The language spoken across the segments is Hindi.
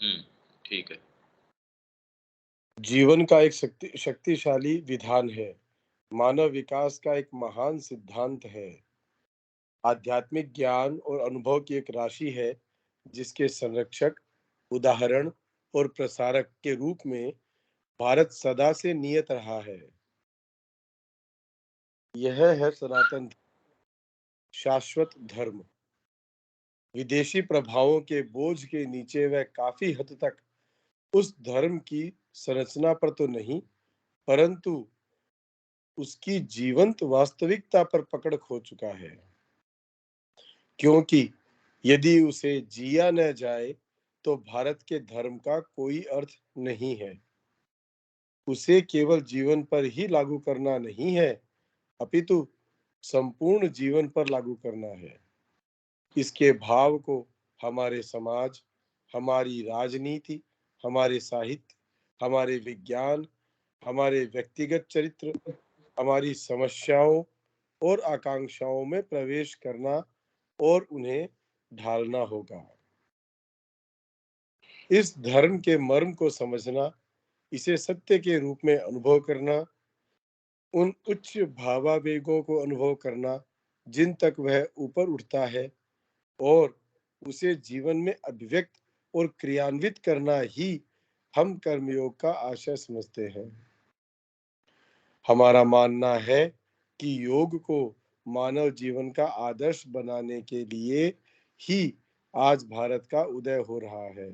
हुँ, ठीक है। जीवन का एक शक्तिशाली विधान है। मानव विकास का एक महान सिद्धांत है। आध्यात्मिक ज्ञान और अनुभव की एक राशि है, जिसके संरक्षक, उदाहरण और प्रसारक के रूप में भारत सदा से नियत रहा है। यह है सनातन शाश्वत धर्म। विदेशी प्रभावों के बोझ के नीचे वह काफी हद तक उस धर्म की संरचना पर तो नहीं, परंतु उसकी जीवंत वास्तविकता पर पकड़ खो चुका है। क्योंकि यदि उसे जिया न जाए, तो भारत के धर्म का कोई अर्थ नहीं है। उसे केवल जीवन पर ही लागू करना नहीं है, अपितु संपूर्ण जीवन पर लागू करना है। इसके भाव को हमारे समाज, हमारी राजनीति, हमारे साहित्य, हमारे विज्ञान, हमारे व्यक्तिगत चरित्र, हमारी समस्याओं और आकांक्षाओं में प्रवेश करना और उन्हें ढालना होगा। इस धर्म के मर्म को समझना, इसे सत्य के रूप में अनुभव करना, उन उच्च भावावेगों को अनुभव करना जिन तक वह ऊपर उठता है, और उसे जीवन में अभिव्यक्त और क्रियान्वित करना ही हम कर्मयोग का आशय समझते हैं। हमारा मानना है कि योग को मानव जीवन का आदर्श बनाने के लिए ही आज भारत का उदय हो रहा है।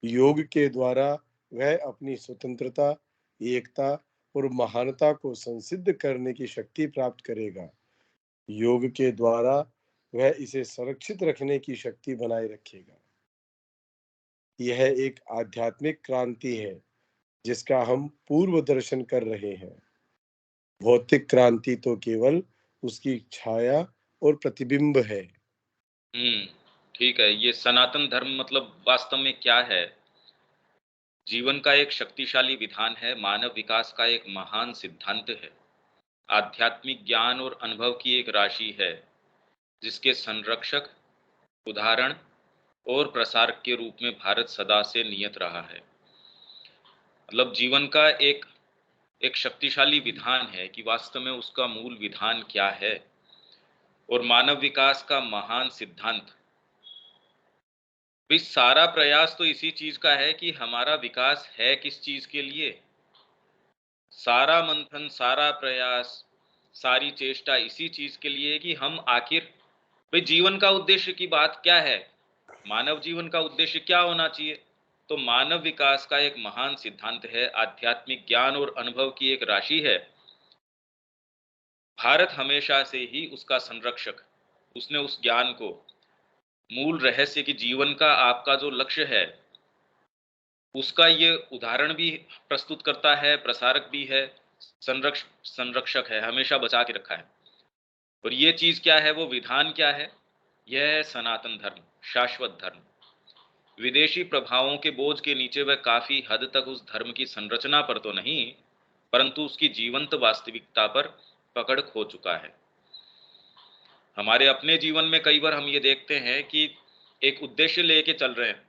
योग के द्वारा वह अपनी स्वतंत्रता, एकता और महानता को संसिद्ध करने की शक्ति प्राप्त करेगा। योग के द्वारा वह इसे संरक्षित रखने की शक्ति बनाए रखेगा। यह एक आध्यात्मिक क्रांति है, जिसका हम पूर्व दर्शन कर रहे हैं। भौतिक क्रांति तो केवल उसकी छाया और प्रतिबिंब है। हुँ, ठीक है। ये सनातन धर्म मतलब वास्तव में क्या है? जीवन का एक शक्तिशाली विधान है, मानव विकास का एक महान सिद्धांत है, आध्यात्मिक ज्ञान और अनुभव की एक राशि है, जिसके संरक्षक, उदाहरण और प्रसारक के रूप में भारत सदा से नियत रहा है। मतलब जीवन का एक एक शक्तिशाली विधान है कि वास्तव में उसका मूल विधान क्या है, और मानव विकास का महान सिद्धांत। भाई सारा प्रयास तो इसी चीज का है कि हमारा विकास है किस चीज के लिए। सारा मंथन, सारा प्रयास, सारी चेष्टा इसी चीज के लिए कि हम आखिर भाई जीवन का उद्देश्य की बात क्या है, मानव जीवन का उद्देश्य क्या होना चाहिए। तो मानव विकास का एक महान सिद्धांत है, आध्यात्मिक ज्ञान और अनुभव की एक राशि है। भारत हमेशा से ही उसका संरक्षक, उसने उस ज्ञान को, मूल रहस्य कि जीवन का आपका जो लक्ष्य है उसका ये उदाहरण भी प्रस्तुत करता है, प्रसारक भी है, संरक्षक है, हमेशा बचा के रखा है। और ये चीज क्या है, वो विधान क्या है? यह है सनातन धर्म, शाश्वत धर्म। विदेशी प्रभावों के बोझ के नीचे वह काफी हद तक उस धर्म की संरचना पर तो नहीं, परंतु उसकी जीवंत वास्तविकता पर पकड़ खो चुका है। हमारे अपने जीवन में कई बार हम ये देखते हैं कि एक उद्देश्य लेके चल रहे हैं,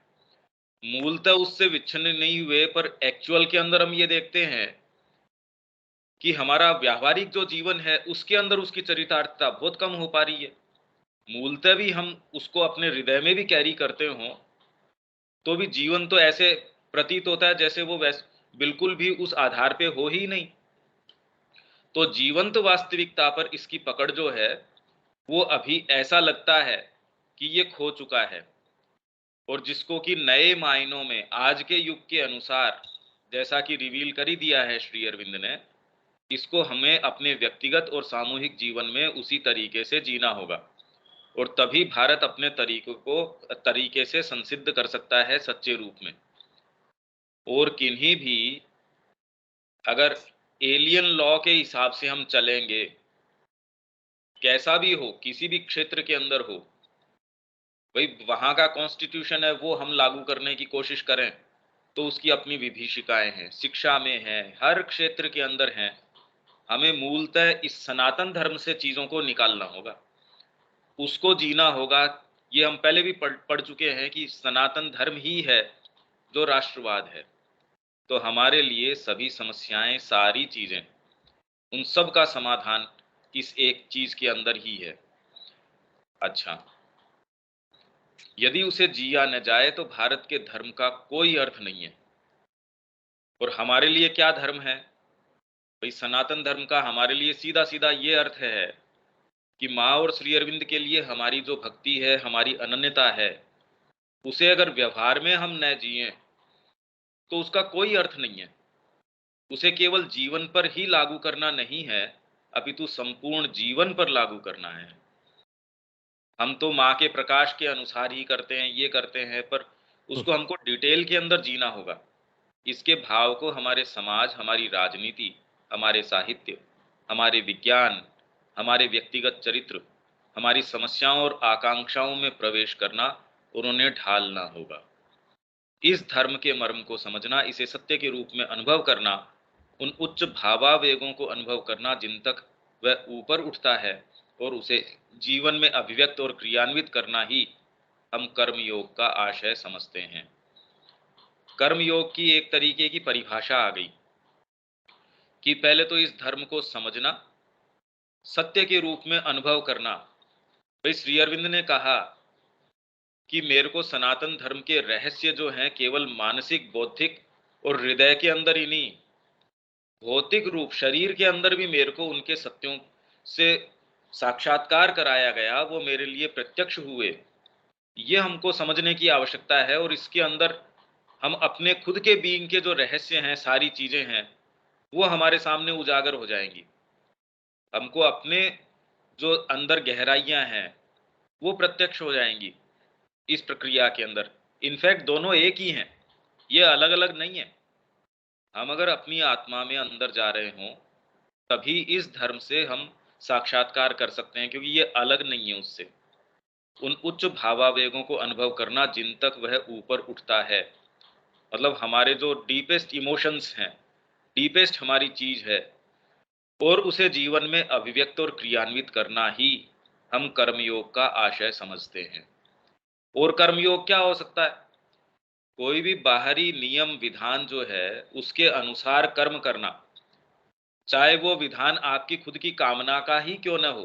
मूलतः उससे विच्छिन्न नहीं हुए, पर एक्चुअल के अंदर हम ये देखते हैं कि हमारा व्यावहारिक जो जीवन है उसके अंदर उसकी चरितार्थता बहुत कम हो पा रही है। मूलतः भी हम उसको अपने हृदय में भी कैरी करते हों, तो भी जीवन तो ऐसे प्रतीत होता है जैसे वो बिल्कुल भी उस आधार पे हो ही नहीं। तो जीवंत वास्तविकता पर इसकी पकड़ जो है, वो अभी ऐसा लगता है कि ये खो चुका है, और जिसको कि नए मायनों में आज के युग के अनुसार, जैसा कि रिवील कर ही दिया है श्री अरविंद ने, इसको हमें अपने व्यक्तिगत और सामूहिक जीवन में उसी तरीके से जीना होगा, और तभी भारत अपने तरीके से संसिद्ध कर सकता है सच्चे रूप में। और किन्हीं भी, अगर एलियन लॉ के हिसाब से हम चलेंगे, कैसा भी हो, किसी भी क्षेत्र के अंदर हो, भाई वहां का कॉन्स्टिट्यूशन है वो हम लागू करने की कोशिश करें, तो उसकी अपनी विभीषिकाएं हैं, शिक्षा में है, हर क्षेत्र के अंदर हैं। हमें मूलतः इस सनातन धर्म से चीजों को निकालना होगा, उसको जीना होगा, ये हम पहले भी पढ़ चुके हैं कि सनातन धर्म ही है जो राष्ट्रवाद है। तो हमारे लिए सभी समस्याएं, सारी चीजें, उन सब का समाधान इस एक चीज के अंदर ही है। अच्छा, यदि उसे जिया न जाए तो भारत के धर्म का कोई अर्थ नहीं है। और हमारे लिए क्या धर्म है भाई? सनातन धर्म का हमारे लिए सीधा सीधा ये अर्थ है कि माँ और श्री अरविंद के लिए हमारी जो भक्ति है, हमारी अनन्यता है, उसे अगर व्यवहार में हम न जिए तो उसका कोई अर्थ नहीं है। उसे केवल जीवन पर ही लागू करना नहीं है, अपितु संपूर्ण जीवन पर लागू करना है। हम तो माँ के प्रकाश के अनुसार ही करते हैं, ये करते हैं, पर उसको हमको डिटेल के अंदर जीना होगा। इसके भाव को हमारे समाज, हमारी राजनीति, हमारे साहित्य, हमारे विज्ञान, हमारे व्यक्तिगत चरित्र, हमारी समस्याओं और आकांक्षाओं में प्रवेश करना और उन्हें ढालना होगा। इस धर्म के मर्म को समझना, इसे सत्य के रूप में अनुभव करना, उन उच्च भावावेगों को अनुभव करना जिन तक वह ऊपर उठता है, और उसे जीवन में अभिव्यक्त और क्रियान्वित करना ही हम कर्मयोग का आशय समझते हैं। कर्मयोग की एक तरीके की परिभाषा आ गई कि पहले तो इस धर्म को समझना, सत्य के रूप में अनुभव करना। भाई श्री अरविंद ने कहा कि मेरे को सनातन धर्म के रहस्य जो हैं केवल मानसिक, बौद्धिक और हृदय के अंदर ही नहीं, भौतिक रूप शरीर के अंदर भी मेरे को उनके सत्यों से साक्षात्कार कराया गया, वो मेरे लिए प्रत्यक्ष हुए। ये हमको समझने की आवश्यकता है, और इसके अंदर हम अपने खुद के बीइंग के जो रहस्य हैं, सारी चीजें हैं, वो हमारे सामने उजागर हो जाएंगी। हमको अपने जो अंदर गहराइयां हैं वो प्रत्यक्ष हो जाएंगी इस प्रक्रिया के अंदर। इनफैक्ट दोनों एक ही हैं, ये अलग अलग नहीं है। हम अगर अपनी आत्मा में अंदर जा रहे हों तभी इस धर्म से हम साक्षात्कार कर सकते हैं, क्योंकि ये अलग नहीं है उससे। उन उच्च भावावेगों को अनुभव करना जिन तक वह ऊपर उठता है, मतलब हमारे जो डीपेस्ट इमोशंस हैं, डीपेस्ट हमारी चीज है, और उसे जीवन में अभिव्यक्त और क्रियान्वित करना ही हम कर्मयोग का आशय समझते हैं। और कर्मयोग क्या हो सकता है? कोई भी बाहरी नियम विधान जो है उसके अनुसार कर्म करना, चाहे वो विधान आपकी खुद की कामना का ही क्यों न हो,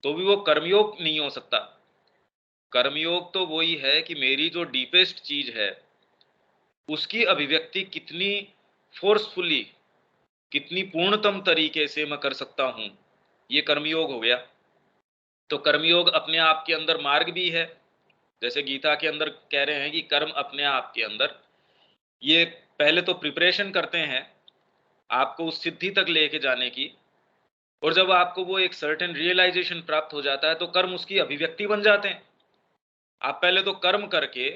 तो भी वो कर्मयोग नहीं हो सकता। कर्मयोग तो वही है कि मेरी जो डीपेस्ट चीज है उसकी अभिव्यक्ति कितनी फोर्सफुली, कितनी पूर्णतम तरीके से मैं कर सकता हूं, ये कर्मयोग हो गया। तो कर्मयोग अपने आप के अंदर मार्ग भी है, जैसे गीता के अंदर कह रहे हैं कि कर्म अपने आप के अंदर ये पहले तो प्रिपरेशन करते हैं आपको उस सिद्धि तक लेके जाने की, और जब आपको वो एक सर्टेन रियलाइजेशन प्राप्त हो जाता है तो कर्म उसकी अभिव्यक्ति बन जाते हैं। आप पहले तो कर्म करके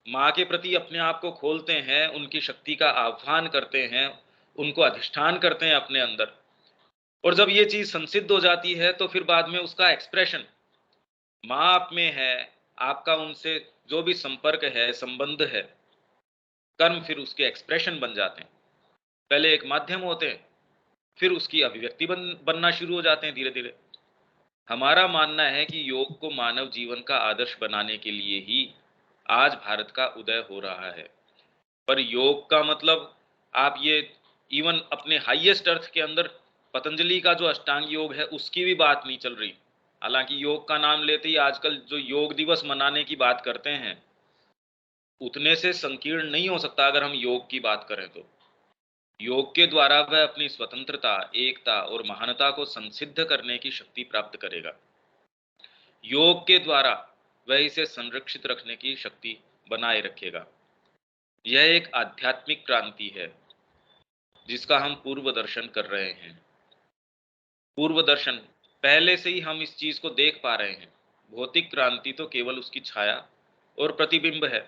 माँ के प्रति अपने आप को खोलते हैं, उनकी शक्ति का आह्वान करते हैं, उनको अधिष्ठान करते हैं अपने अंदर, और जब ये चीज संसिद्ध हो जाती है तो फिर बाद में उसका एक्सप्रेशन माँ आप में है, आपका उनसे जो भी संपर्क है, संबंध है, कर्म फिर उसके एक्सप्रेशन बन जाते हैं। पहले एक माध्यम होते हैं, फिर उसकी अभिव्यक्ति बनना शुरू हो जाते हैं धीरे धीरे। हमारा मानना है कि योग को मानव जीवन का आदर्श बनाने के लिए ही आज भारत का उदय हो रहा है। पर योग का मतलब आप ये इवन अपने हाईएस्ट अर्थ के अंदर पतंजलि का जो अष्टांग योग है उसकी भी बात नहीं चल रही। हालांकि योग का नाम लेते ही आजकल जो योग दिवस मनाने की बात करते हैं उतने से संकीर्ण नहीं हो सकता। अगर हम योग की बात करें तो योग के द्वारा वह अपनी स्वतंत्रता, एकता और महानता को संसिद्ध करने की शक्ति प्राप्त करेगा। योग के द्वारा वह इसे संरक्षित रखने की शक्ति बनाए रखेगा। यह एक आध्यात्मिक क्रांति है जिसका हम पूर्व दर्शन कर रहे हैं। पूर्व दर्शन पहले से ही हम इस चीज को देख पा रहे हैं। भौतिक क्रांति तो केवल उसकी छाया और प्रतिबिंब है।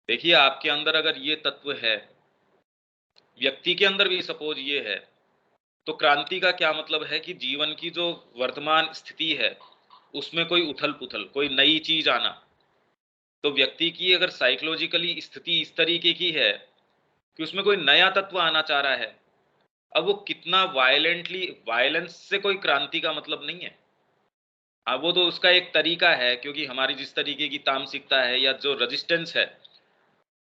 देखिए आपके अंदर अगर ये तत्व है, व्यक्ति के अंदर भी सपोज ये है, तो क्रांति का क्या मतलब है कि जीवन की जो वर्तमान स्थिति है उसमें कोई उथल पुथल, कोई नई चीज आना। तो व्यक्ति की अगर साइकोलॉजिकली स्थिति इस तरीके की है कि उसमें कोई नया तत्व आना चाह रहा है, अब वो कितना वायलेंटली, वायलेंस से कोई क्रांति का मतलब नहीं है। हाँ, वो तो उसका एक तरीका है, क्योंकि हमारी जिस तरीके की तामसिकता है या जो रेजिस्टेंस है,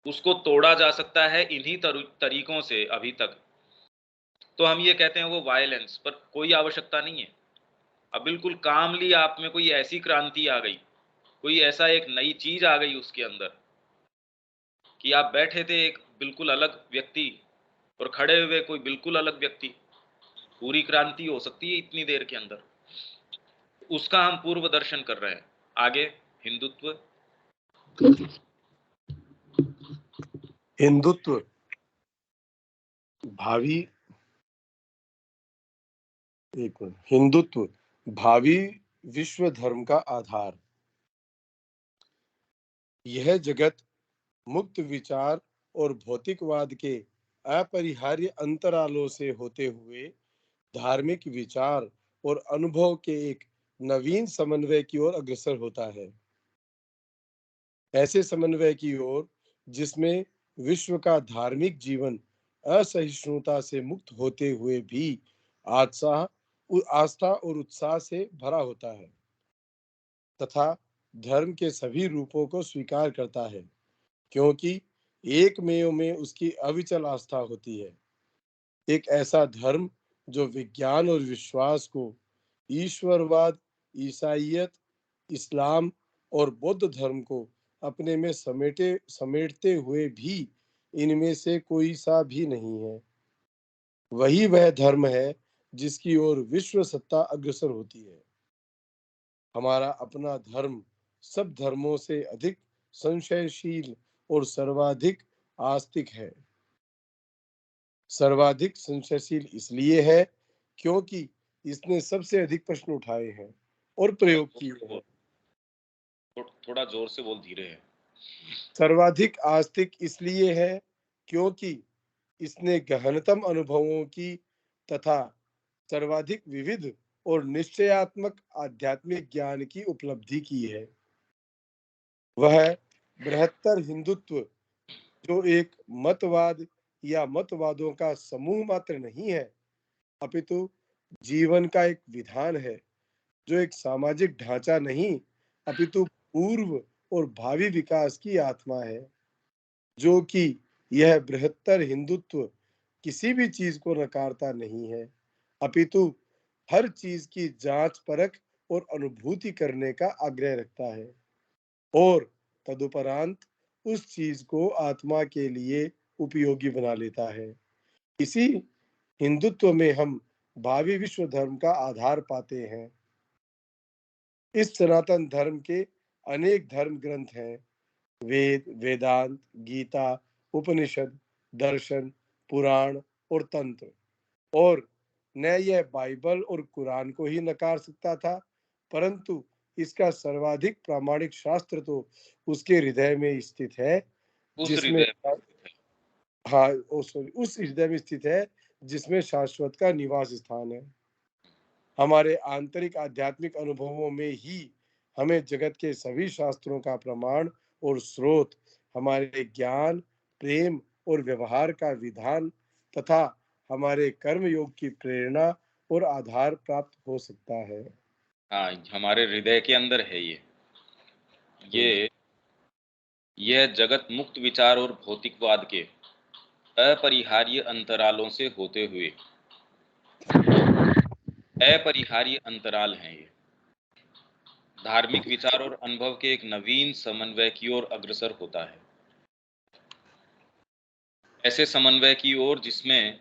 उसको तोड़ा जा सकता है इन्हीं तरीकों से अभी तक। तो हम ये कहते हैं वो वायलेंस, पर कोई आवश्यकता नहीं है। अब बिल्कुल कामली आप में कोई ऐसी क्रांति आ गई, कोई ऐसा एक नई चीज आ गई उसके अंदर, कि आप बैठे थे एक बिल्कुल अलग व्यक्ति और खड़े हुए कोई बिल्कुल अलग व्यक्ति। पूरी क्रांति हो सकती है इतनी देर के अंदर। उसका हम पूर्व दर्शन कर रहे हैं। आगे हिंदुत्व। हिंदुत्व भावी एक मिनट हिंदुत्व भावी विश्व धर्म का आधार। यह जगत मुक्त विचार और भौतिकवाद के अपरिहार्य अंतरालों से होते हुए धार्मिक विचार और अनुभव के एक नवीन समन्वय की ओर अग्रसर होता है। ऐसे समन्वय की ओर जिसमें विश्व का धार्मिक जीवन असहिष्णुता से मुक्त होते हुए भी आस्था और उत्साह से भरा होता है तथा धर्म के सभी रूपों को स्वीकार करता है, क्योंकि एकमेव में उसकी अविचल आस्था होती है। एक ऐसा धर्म जो विज्ञान और विश्वास को ईश्वरवाद, ईसाइयत, इस्लाम और बौद्ध धर्म को अपने में समेटते हुए भी इनमें से कोई सा भी नहीं है। वही वह धर्म है जिसकी ओर विश्व सत्ता अग्रसर होती है। हमारा अपना धर्म सब धर्मों से अधिक संशयशील और सर्वाधिक आस्तिक है। सर्वाधिक संशयशील इसलिए है क्योंकि इसने सबसे अधिक प्रश्न उठाए हैं और थोड़ा प्रयोग जोर किए से हैं। बोल, थोड़ा जोर से बोल, धीरे है। सर्वाधिक आस्तिक इसलिए है क्योंकि इसने गहनतम अनुभवों की तथा सर्वाधिक विविध और निश्चयात्मक आध्यात्मिक ज्ञान की उपलब्धि की है। वह बृहत्तर हिंदुत्व जो एक मतवाद या मतवादों का समूह मात्र नहीं है, अपितु जीवन का एक विधान है, जो एक सामाजिक ढांचा नहीं अपितु पूर्व और भावी विकास की आत्मा है। जो कि यह बृहत्तर हिंदुत्व किसी भी चीज को नकारता नहीं है, अपितु हर चीज की जांच परख और अनुभूति करने का आग्रह रखता है और तदुपरांत उस चीज को आत्मा के लिए उपयोगी बना लेता है। इसी हिंदुत्व में हम भावी विश्व धर्म का आधार पाते हैं। इस सनातन धर्म के अनेक धर्म ग्रंथ हैं। वेद, वेदांत, गीता, उपनिषद, दर्शन, पुराण और तंत्र। और न यह बाइबल और कुरान को ही नकार सकता था, परंतु इसका सर्वाधिक प्रामाणिक शास्त्र तो उसके हृदय में स्थित है, उस जिसमें हृदय में स्थित है। हाँ सॉरी उस हृदय में स्थित है जिसमें शाश्वत का निवास स्थान है। हमारे आंतरिक आध्यात्मिक अनुभवों में ही हमें जगत के सभी शास्त्रों का प्रमाण और स्रोत, हमारे ज्ञान, प्रेम और व्यवहार का विधान तथा हमारे कर्म योग की प्रेरणा और आधार प्राप्त हो सकता है। हाँ, हमारे हृदय के अंदर है ये यह जगत मुक्त विचार और भौतिकवाद के अपरिहार्य अंतरालों से होते हुए, अपरिहार्य अंतराल हैं ये, धार्मिक विचार और अनुभव के एक नवीन समन्वय की ओर अग्रसर होता है। ऐसे समन्वय की ओर जिसमें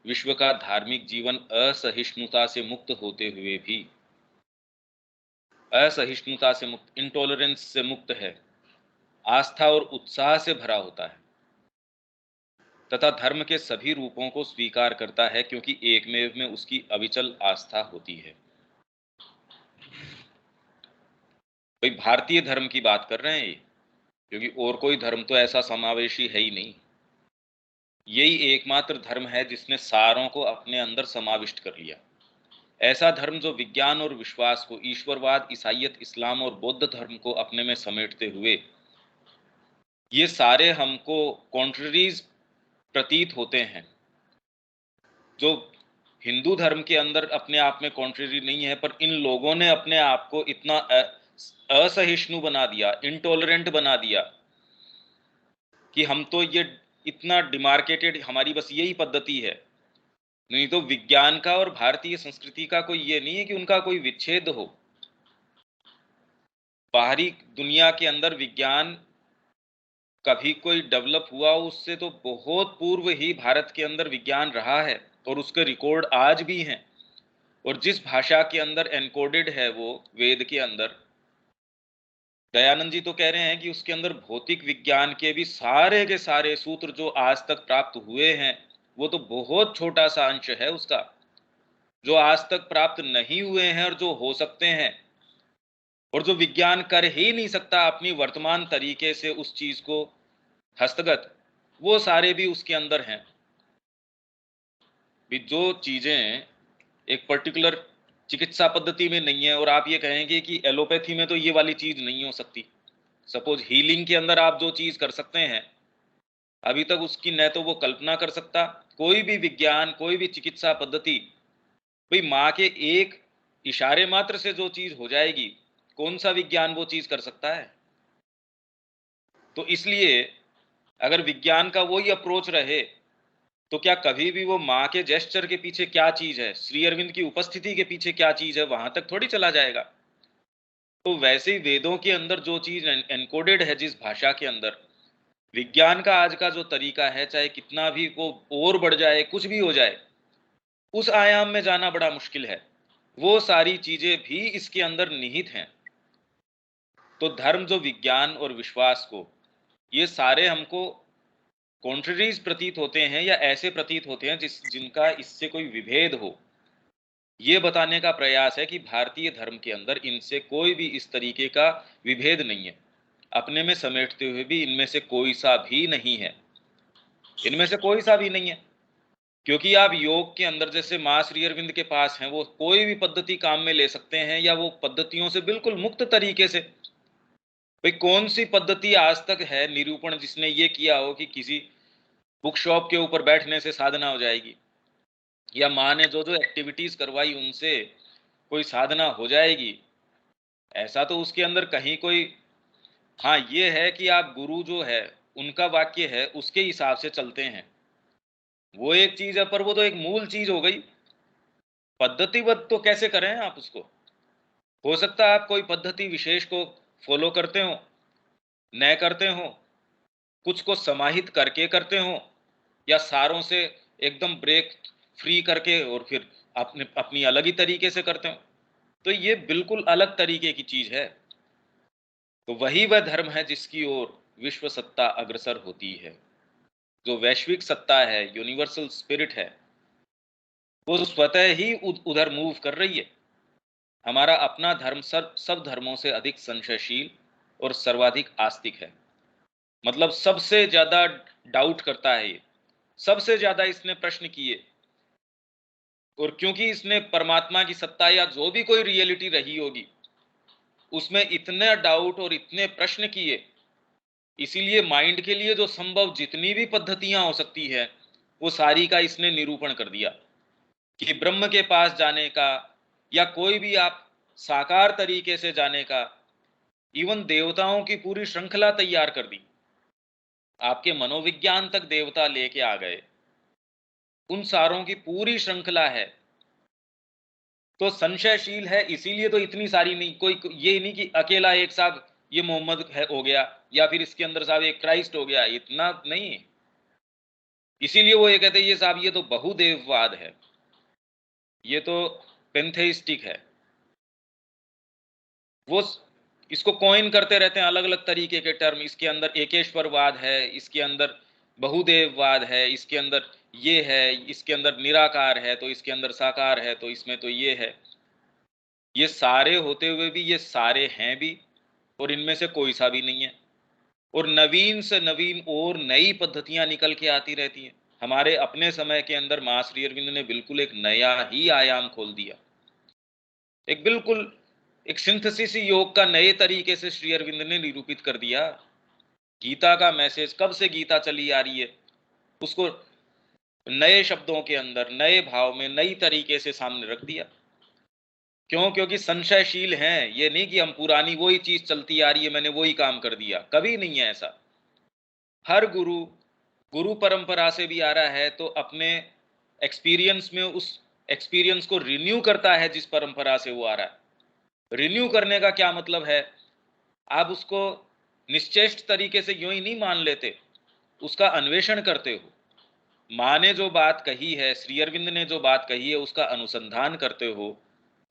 विश्व का धार्मिक जीवन असहिष्णुता से मुक्त होते हुए भी, असहिष्णुता से मुक्त, इंटॉलरेंस से मुक्त है, आस्था और उत्साह से भरा होता है तथा धर्म के सभी रूपों को स्वीकार करता है, क्योंकि एकमेव में उसकी अविचल आस्था होती है। कोई भारतीय धर्म की बात कर रहे हैं ये, क्योंकि और कोई धर्म तो ऐसा समावेशी है ही नहीं। यही एकमात्र धर्म है जिसने सारों को अपने अंदर समाविष्ट कर लिया। ऐसा धर्म जो विज्ञान और विश्वास को, ईश्वरवाद, ईसाइयत, इस्लाम और बौद्ध धर्म को अपने में समेटते हुए, ये सारे हमको कॉन्ट्ररीज प्रतीत होते हैं, जो हिंदू धर्म के अंदर अपने आप में कॉन्ट्रेरी नहीं है, पर इन लोगों ने अपने आप को इतना असहिष्णु बना दिया, इंटॉलरेंट बना दिया कि हम तो ये इतना डिमार्केटेड, हमारी बस यही पद्धति है। नहीं तो विज्ञान का और भारतीय संस्कृति का कोई ये नहीं है कि उनका कोई विच्छेद हो। बाहरी दुनिया के अंदर विज्ञान कभी कोई डेवलप हुआ उससे तो बहुत पूर्व ही भारत के अंदर विज्ञान रहा है, और उसके रिकॉर्ड आज भी हैं। और जिस भाषा के अंदर एनकोडेड है वो वेद के अंदर, दयानंद जी तो कह रहे हैं कि उसके अंदर भौतिक विज्ञान के भी सारे के सारे सूत्र जो आज तक प्राप्त हुए हैं, वो तो बहुत छोटा सा अंश है उसका, जो आज तक प्राप्त नहीं हुए हैं और जो हो सकते हैं, और जो विज्ञान कर ही नहीं सकता अपनी वर्तमान तरीके से उस चीज को हस्तगत, वो सारे भी उसके अंदर हैं। भी जो चीजें एक पर्टिकुलर चिकित्सा पद्धति में नहीं है, और आप ये कहेंगे कि एलोपैथी में तो ये वाली चीज नहीं हो सकती। सपोज हीलिंग के अंदर आप जो चीज कर सकते हैं, अभी तक उसकी न तो वो कल्पना कर सकता कोई भी विज्ञान, कोई भी चिकित्सा पद्धति। भाई माँ के एक इशारे मात्र से जो चीज हो जाएगी, कौन सा विज्ञान वो चीज कर सकता है? तो इसलिए अगर विज्ञान का वही अप्रोच रहे, तो क्या कभी भी वो माँ के जेस्चर के पीछे क्या चीज है, श्री अरविंद की उपस्थिति के पीछे क्या चीज है, वहां तक थोड़ी चला जाएगा। तो वैसे ही वेदों के अंदर जो चीज एनकोडेड है जिस भाषा के अंदर, विज्ञान का आज का जो तरीका है, चाहे कितना भी वो और बढ़ जाए, कुछ भी हो जाए, उस आयाम में जाना बड़ा मुश्किल है। वो सारी चीजें भी इसके अंदर निहित हैं। तो धर्म जो विज्ञान और विश्वास को, ये सारे हमको कॉन्ट्ररीज प्रतीत होते हैं, या ऐसे प्रतीत होते हैं जिनका इससे कोई विभेद हो, ये बताने का प्रयास है कि भारतीय धर्म के अंदर इनसे कोई भी इस तरीके का विभेद नहीं है। अपने में समेटते हुए भी इनमें से कोई सा भी नहीं है, इनमें से कोई सा भी नहीं है। क्योंकि आप योग के अंदर जैसे माँ श्री अरविंद के पास हैं, वो कोई भी पद्धति काम में ले सकते हैं, या वो पद्धतियों से बिल्कुल मुक्त तरीके से। भाई कौन सी पद्धति आज तक है निरूपण जिसने ये किया हो कि किसी बुक शॉप के ऊपर बैठने से साधना हो जाएगी, या माँ ने जो जो एक्टिविटीज करवाई उनसे कोई साधना हो जाएगी? ऐसा तो उसके अंदर कहीं कोई, हाँ ये है कि आप गुरु जो है उनका वाक्य है उसके हिसाब से चलते हैं, वो एक चीज है, पर वो तो एक मूल चीज हो गई। पद्धतिबद्ध तो कैसे करें आप उसको? हो सकता है आप कोई पद्धति विशेष को फॉलो करते हो, न करते हो, कुछ को समाहित करके करते हो, या सारों से एकदम ब्रेक फ्री करके और फिर अपने अपनी अलग ही तरीके से करते हो। तो ये बिल्कुल अलग तरीके की चीज है। तो वही वह धर्म है जिसकी ओर विश्व सत्ता अग्रसर होती है। जो वैश्विक सत्ता है, यूनिवर्सल स्पिरिट है, वो स्वतः ही उधर मूव कर रही है। हमारा अपना धर्म सब धर्मों से अधिक संशयशील और सर्वाधिक आस्तिक है। मतलब सबसे ज्यादा डाउट करता है ये, सबसे ज्यादा इसने प्रश्न किए। और क्योंकि इसने परमात्मा की सत्ता या जो भी कोई रियलिटी रही होगी उसमें इतने डाउट और इतने प्रश्न किए, इसीलिए माइंड के लिए जो संभव जितनी भी पद्धतियां हो सकती है वो सारी का इसने निरूपण कर दिया कि ब्रह्म के पास जाने का, या कोई भी आप साकार तरीके से जाने का, इवन देवताओं की पूरी श्रृंखला तैयार कर दी। आपके मनोविज्ञान तक देवता लेके आ गए, उन सारों की पूरी श्रृंखला है। तो संशयशील है, इसीलिए तो इतनी सारी नहीं, कोई ये नहीं कि अकेला एक साहब ये मोहम्मद है हो गया, या फिर इसके अंदर साहब एक क्राइस्ट हो गया, इतना नहीं। इसीलिए वो ये कहते हैं ये साहब ये तो बहुदेववाद है, ये तो पेंथेइस्टिक है। वो इसको कॉइन करते रहते हैं अलग अलग तरीके के टर्म। इसके अंदर एकेश्वरवाद है, इसके अंदर बहुदेववाद है, इसके अंदर ये है, इसके अंदर निराकार है, तो इसके अंदर साकार है, तो इसमें तो ये है। ये सारे होते हुए भी ये सारे हैं भी, और इनमें से कोई सा भी नहीं है। और नवीन से नवीन और नई पद्धतियां निकल के आती रहती हैं। हमारे अपने समय के अंदर मां श्री अरविंद ने बिल्कुल एक नया ही आयाम खोल दिया, एक बिल्कुल एक सिंथेसिस योग का नए तरीके से श्री अरविंद ने निरूपित कर दिया। गीता का मैसेज, कब से गीता चली आ रही है, उसको नए शब्दों के अंदर, नए भाव में, नई तरीके से सामने रख दिया। क्यों? क्योंकि संशयशील हैं। ये नहीं कि हम पुरानी वही चीज चलती आ रही है, मैंने वही काम कर दिया, कभी नहीं है ऐसा। हर गुरु गुरु परंपरा से भी आ रहा है तो अपने एक्सपीरियंस में उस एक्सपीरियंस को रिन्यू करता है जिस परंपरा से वो आ रहा है। रिन्यू करने का क्या मतलब है? आप उसको निश्चेष्ट तरीके से यूं ही नहीं मान लेते, उसका अन्वेषण करते हो। माँ ने जो बात कही है, श्री अरविंद ने जो बात कही है, उसका अनुसंधान करते हो,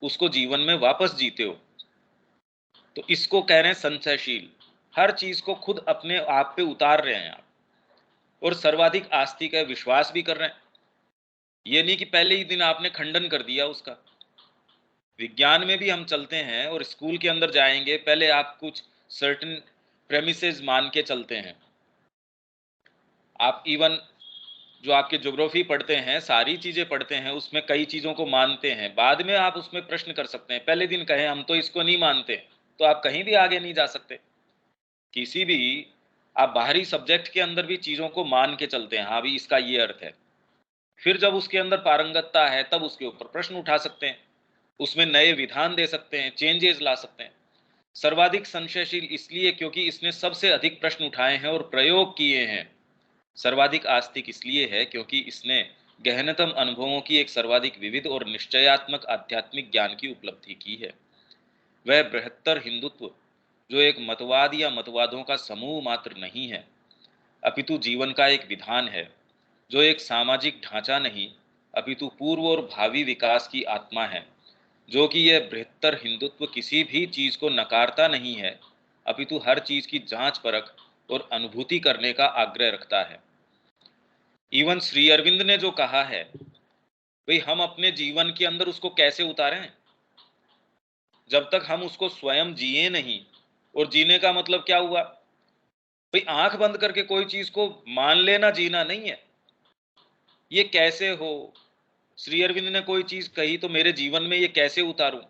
उसको जीवन में वापस जीते हो। तो इसको कह रहे हैं संशयशील। हर चीज को खुद अपने आप पे उतार रहे हैं आप, और सर्वाधिक आस्तिक है, विश्वास भी कर रहे हैं। ये नहीं कि पहले ही दिन आपने खंडन कर दिया उसका। विज्ञान में भी हम चलते हैं और स्कूल के अंदर जाएंगे, पहले आप कुछ सर्टेन प्रेमिसेस मान के चलते हैं। आप इवन जो आपके ज्योग्राफी पढ़ते हैं, सारी चीजें पढ़ते हैं, उसमें कई चीजों को मानते हैं। बाद में आप उसमें प्रश्न कर सकते हैं। पहले दिन कहें हम तो इसको नहीं मानते, तो आप कहीं भी आगे नहीं जा सकते। किसी भी आप बाहरी सब्जेक्ट के अंदर भी चीजों को मान के चलते हैं, हाँ भी इसका ये अर्थ है। फिर जब उसके अंदर पारंगतता है तब उसके ऊपर प्रश्न उठा सकते हैं, उसमें नए विधान दे सकते हैं, चेंजेस ला सकते हैं। सर्वाधिक संशयशील इसलिए क्योंकि इसने सबसे अधिक प्रश्न उठाए हैं और प्रयोग किए हैं। सर्वाधिक आस्तिक इसलिए है क्योंकि इसने गहनतम अनुभवों की एक सर्वाधिक विविध और निश्चयात्मक आध्यात्मिक ज्ञान की उपलब्धि की है। वह बृहत्तर हिंदुत्व जो एक मतवाद या मतवादों का समूह मात्र नहीं है, अपितु जीवन का एक विधान है, जो एक सामाजिक ढांचा नहीं, अपितु पूर्व और भावी विकास की आत्मा है। जो कि यह बृहत्तर हिंदुत्व किसी भी चीज को नकारता नहीं है, अपितु हर चीज की जांच परख और अनुभूति करने का आग्रह रखता है। इवन श्री अरविंद ने जो कहा है, भाई हम अपने जीवन के अंदर उसको कैसे उतारें? जब तक हम उसको स्वयं जिए नहीं। और जीने का मतलब क्या हुआ? भाई आंख बंद करके कोई चीज को मान लेना जीना नहीं है। ये कैसे हो? श्री अरविंद ने कोई चीज कही तो मेरे जीवन में ये कैसे उतारूं?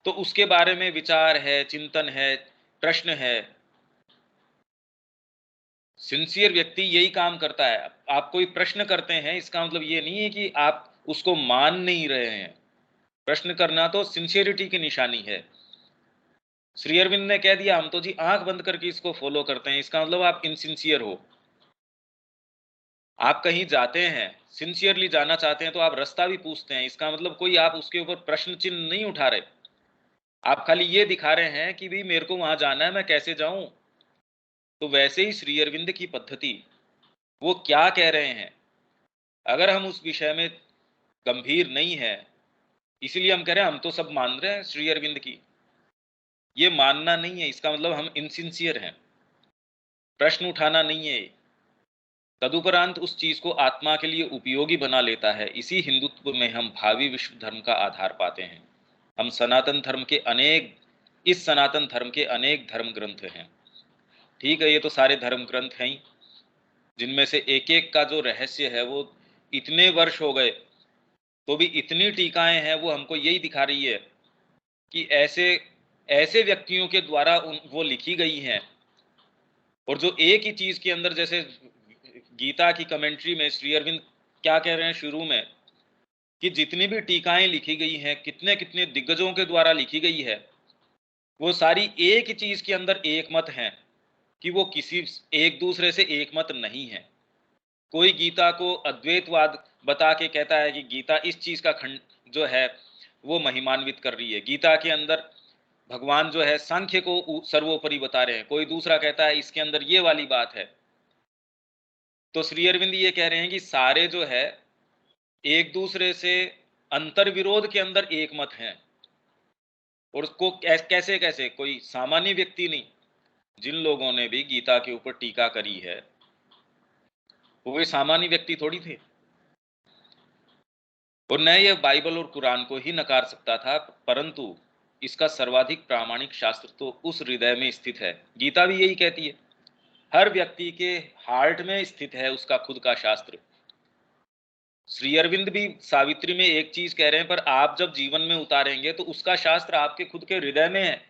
तो उसके बारे में विचार है, चिंतन है, प्रश्न है। सिंसियर व्यक्ति यही काम करता है। आप कोई प्रश्न करते हैं, इसका मतलब ये नहीं है कि आप उसको मान नहीं रहे हैं। प्रश्न करना तो सिंसियरिटी की निशानी है। श्री अरविंद ने कह दिया हम तो जी आंख बंद करके इसको फॉलो करते हैं, इसका मतलब आप इनसिंसियर हो। आप कहीं जाते हैं, सिंसियरली जाना चाहते हैं, तो आप रास्ता भी पूछते हैं, इसका मतलब कोई आप उसके ऊपर प्रश्न चिन्ह नहीं उठा रहे। आप खाली ये दिखा रहे हैं कि भाई मेरे को वहां जाना है, मैं कैसे जाऊं। तो वैसे ही श्री अरविंद की पद्धति, वो क्या कह रहे हैं, अगर हम उस विषय में गंभीर नहीं है, इसलिए हम कह रहे हैं हम तो सब मान रहे हैं श्री अरविंद की, ये मानना नहीं है, इसका मतलब हम इनसिंसियर हैं। प्रश्न उठाना नहीं है। तदुपरांत उस चीज को आत्मा के लिए उपयोगी बना लेता है। इसी हिंदुत्व में हम भावी विश्व धर्म का आधार पाते हैं। हम सनातन धर्म के अनेक इस सनातन धर्म के अनेक धर्म ग्रंथ हैं। ठीक है, ये तो सारे धर्म ग्रंथ हैं ही, जिनमें से एक एक का जो रहस्य है वो इतने वर्ष हो गए तो भी इतनी टीकाएं हैं, वो हमको यही दिखा रही है कि ऐसे ऐसे व्यक्तियों के द्वारा वो लिखी गई हैं। और जो एक ही चीज के अंदर, जैसे गीता की कमेंट्री में श्री अरविंद क्या कह रहे हैं शुरू में, कि जितनी भी टीकाएं लिखी गई हैं, कितने कितने दिग्गजों के द्वारा लिखी गई है, वो सारी एक ही चीज के अंदर एक मत हैं, कि वो किसी एक दूसरे से एक मत नहीं है। कोई गीता को अद्वैतवाद बता के कहता है कि गीता इस चीज का खंड जो है वो महिमान्वित कर रही है, गीता के अंदर भगवान जो है सांख्य को सर्वोपरि बता रहे हैं, कोई दूसरा कहता है इसके अंदर ये वाली बात है। तो श्री अरविंद ये कह रहे हैं कि सारे जो है एक दूसरे से अंतर विरोध के अंदर एक मत हैं। और उसको कैसे कैसे, कोई सामान्य व्यक्ति नहीं, जिन लोगों ने भी गीता के ऊपर टीका करी है वो कोई सामान्य व्यक्ति थोड़ी थे। और न यह बाइबल और कुरान को ही नकार सकता था, परंतु इसका सर्वाधिक प्रामाणिक शास्त्र तो उस हृदय में स्थित है। गीता भी यही कहती है, हर व्यक्ति के हार्ट में स्थित है उसका खुद का शास्त्र। श्री अरविंद भी सावित्री में एक चीज कह रहे हैं, पर आप जब जीवन में उतारेंगे तो उसका शास्त्र आपके खुद के हृदय में है।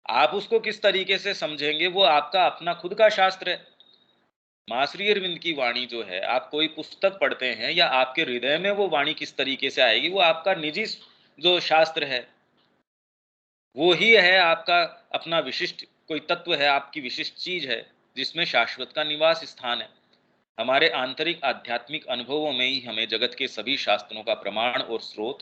आप उसको किस तरीके से समझेंगे वो आपका अपना खुद का शास्त्र है। माँ श्री अरविंद की वाणी जो है, आप कोई पुस्तक पढ़ते हैं या आपके हृदय में वो वाणी किस तरीके से आएगी, वो आपका निजी जो शास्त्र है, वो ही है आपका अपना विशिष्ट कोई तत्व है, आपकी विशिष्ट चीज है, जिसमें शाश्वत का निवास स्थान है। हमारे आंतरिक आध्यात्मिक अनुभवों में ही हमें जगत के सभी शास्त्रों का प्रमाण और स्रोत,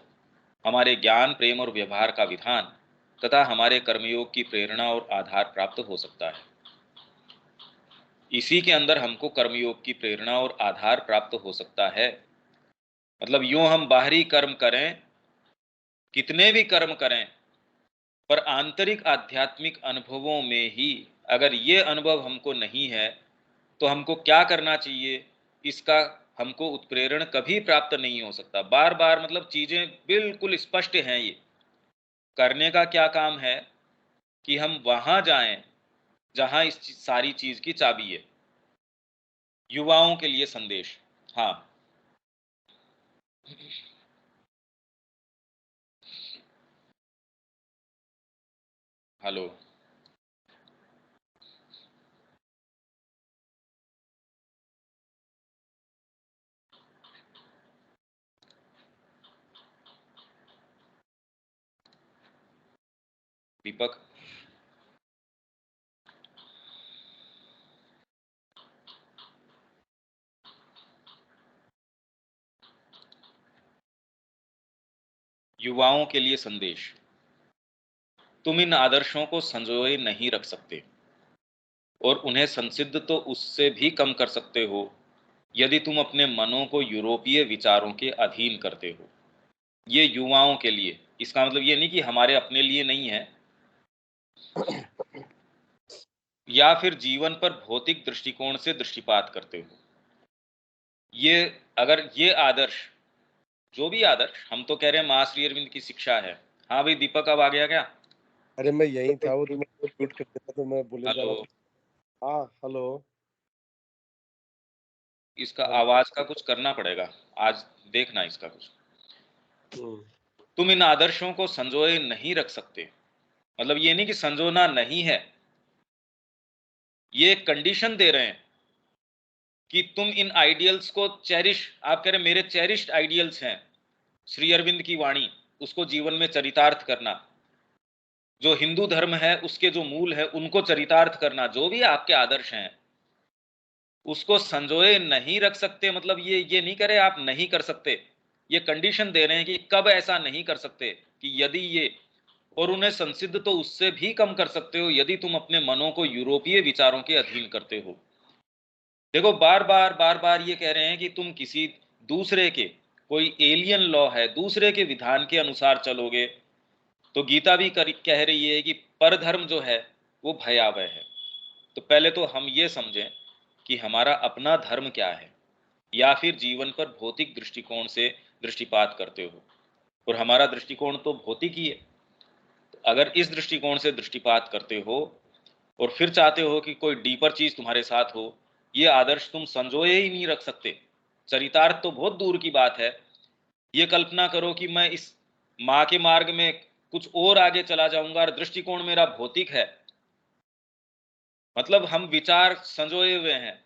हमारे ज्ञान, प्रेम और व्यवहार का विधान तथा हमारे कर्मयोग की प्रेरणा और आधार प्राप्त हो सकता है। इसी के अंदर हमको कर्मयोग की प्रेरणा और आधार प्राप्त हो सकता है। मतलब यूं हम बाहरी कर्म करें, कितने भी कर्म करें, पर आंतरिक आध्यात्मिक अनुभवों में ही अगर ये अनुभव हमको नहीं है, तो हमको क्या करना चाहिए, इसका हमको उत्प्रेरण कभी प्राप्त नहीं हो सकता। बार बार मतलब चीजें बिल्कुल स्पष्ट हैं। ये करने का क्या काम है कि हम वहां जाएं जहां इस सारी चीज की चाबी है। युवाओं के लिए संदेश। हाँ। हेलो। दीपक। युवाओं के लिए संदेश। तुम इन आदर्शों को संजोए नहीं रख सकते और उन्हें संसिद्ध तो उससे भी कम कर सकते हो यदि तुम अपने मनों को यूरोपीय विचारों के अधीन करते हो। ये युवाओं के लिए, इसका मतलब ये नहीं कि हमारे अपने लिए नहीं है, या फिर जीवन पर भौतिक दृष्टिकोण से दृष्टिपात करते हो। ये अगर ये आदर्श, जो भी आदर्श, हम तो कह रहे हैं माँ श्री अरविंद की शिक्षा है। हाँ भाई दीपक, अब आ गया क्या? अरे मैं यहीं था, वो तुमने म्यूट कर दिया तो मैं बोले जा रहा हेलो। था। हाँ हेलो। इसका हेलो। आवाज का कुछ करना पड़ेगा आज, देखना इसका कुछ। हम्म। तुम इन आदर्शों को संजोए नहीं रख सकते, मतलब ये नहीं कि संजोना नहीं है, ये एक कंडीशन दे रहे हैं कि तुम इन आइडियल्स को चेरिश, आप कह रहे मेरे चेरिश्ड आइडियल्स हैं श्री अरविंद की वाणी, उसको जीवन में चरितार्थ करना, जो हिंदू धर्म है उसके जो मूल है उनको चरितार्थ करना, जो भी आपके आदर्श हैं उसको संजोए नहीं रख सकते। मतलब ये नहीं करे आप नहीं कर सकते, ये कंडीशन दे रहे हैं कि कब ऐसा नहीं कर सकते, कि यदि ये, और उन्हें संसिद्ध तो उससे भी कम कर सकते हो यदि तुम अपने मनों को यूरोपीय विचारों के अधीन करते हो। देखो बार बार ये कह रहे हैं कि तुम किसी दूसरे के, कोई एलियन लॉ है, दूसरे के विधान के अनुसार चलोगे, तो गीता भी कह रही है कि परधर्म जो है वो भयावह है। तो पहले तो हम ये समझें कि हमारा अपना धर्म क्या है, या फिर जीवन पर भौतिक दृष्टिकोण से दृष्टिपात करते हो, और हमारा दृष्टिकोण तो भौतिक ही है। तो अगर इस दृष्टिकोण से दृष्टिपात करते हो और फिर चाहते हो कि कोई डीपर चीज तुम्हारे साथ हो, ये आदर्श तुम संजोए ही नहीं रख सकते। चरितार्थ तो बहुत दूर की बात है। ये कल्पना करो कि मैं इस माँ के मार्ग में कुछ और आगे चला जाऊंगा और दृष्टिकोण मेरा भौतिक है, मतलब हम विचार संजोए हुए हैं।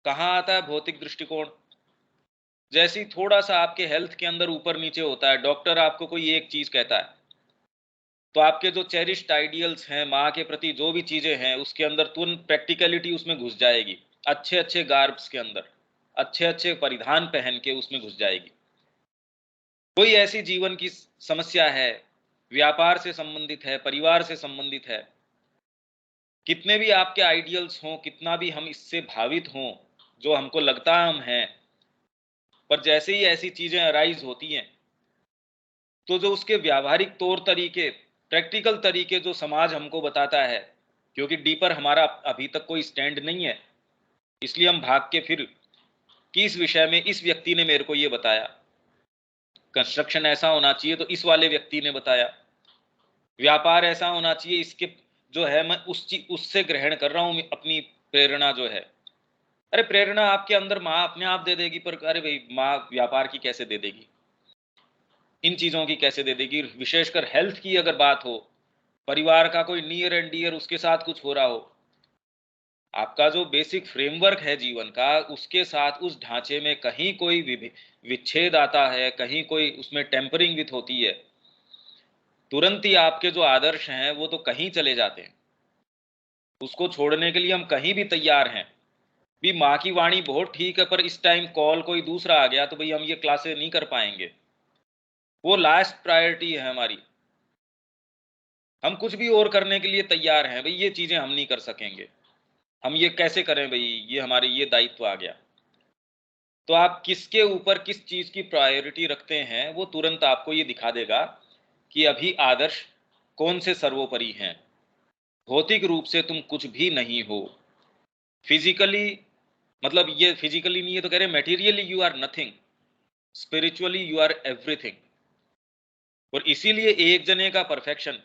कहाँ आता है भौतिक दृष्टिकोण? जैसे ही थोड़ा सा आपके हेल्थ के अंदर ऊपर नीचे होता है, डॉक्टर आपको कोई एक चीज कहता है, तो आपके जो चेरिश्ड आइडियल्स हैं, माँ के प्रति जो भी चीजें हैं, उसके अंदर तुरंत प्रैक्टिकलिटी उसमें घुस जाएगी। अच्छे अच्छे गार्ब्स के अंदर अच्छे अच्छे परिधान पहन के उसमें घुस जाएगी। कोई ऐसी जीवन की समस्या है, व्यापार से संबंधित है, परिवार से संबंधित है, कितने भी आपके आइडियल्स हों, कितना भी हम इससे भावित हों, जो हमको लगता है हम हैं, पर जैसे ही ऐसी चीजें अराइज होती हैं, तो जो उसके व्यावहारिक तौर तरीके, प्रैक्टिकल तरीके जो समाज हमको बताता है, क्योंकि डीपर हमारा अभी तक कोई स्टैंड नहीं है, इसलिए हम भाग के फिर कि इस विषय में इस व्यक्ति ने मेरे को ये बताया, कंस्ट्रक्शन ऐसा होना चाहिए तो इस वाले व्यक्ति ने बताया, व्यापार ऐसा होना चाहिए, इसके जो है मैं उस चीज उससे ग्रहण कर रहा हूं अपनी प्रेरणा जो है। अरे प्रेरणा आपके अंदर माँ अपने आप दे देगी, पर अरे भाई माँ व्यापार की कैसे दे देगी, इन चीजों की कैसे दे देगी? विशेषकर हेल्थ की अगर बात हो, परिवार का कोई नियर एंड डियर उसके साथ कुछ हो रहा हो, आपका जो बेसिक फ्रेमवर्क है जीवन का, उसके साथ उस ढांचे में कहीं कोई विच्छेद आता है, कहीं कोई उसमें टेम्परिंग विथ होती है, तुरंत ही आपके जो आदर्श हैं वो तो कहीं चले जाते हैं। उसको छोड़ने के लिए हम कहीं भी तैयार हैं। भी माँ की वाणी बहुत ठीक है, पर इस टाइम कॉल कोई दूसरा आ गया तो भाई हम ये क्लासेस नहीं कर पाएंगे, वो लास्ट प्रायोरिटी है हमारी। हम कुछ भी और करने के लिए तैयार हैं, भाई ये चीजें हम नहीं कर सकेंगे, हम ये कैसे करें भाई, ये हमारे ये दायित्व आ गया। तो आप किसके ऊपर किस चीज की प्रायोरिटी रखते हैं, वो तुरंत आपको ये दिखा देगा कि अभी आदर्श कौन से सर्वोपरि हैं। भौतिक रूप से तुम कुछ भी नहीं हो। फिजिकली, मतलब ये फिजिकली नहीं है तो कह रहे materially you are nothing, spiritually you are everything. और इसीलिए एक जने का परफेक्शन,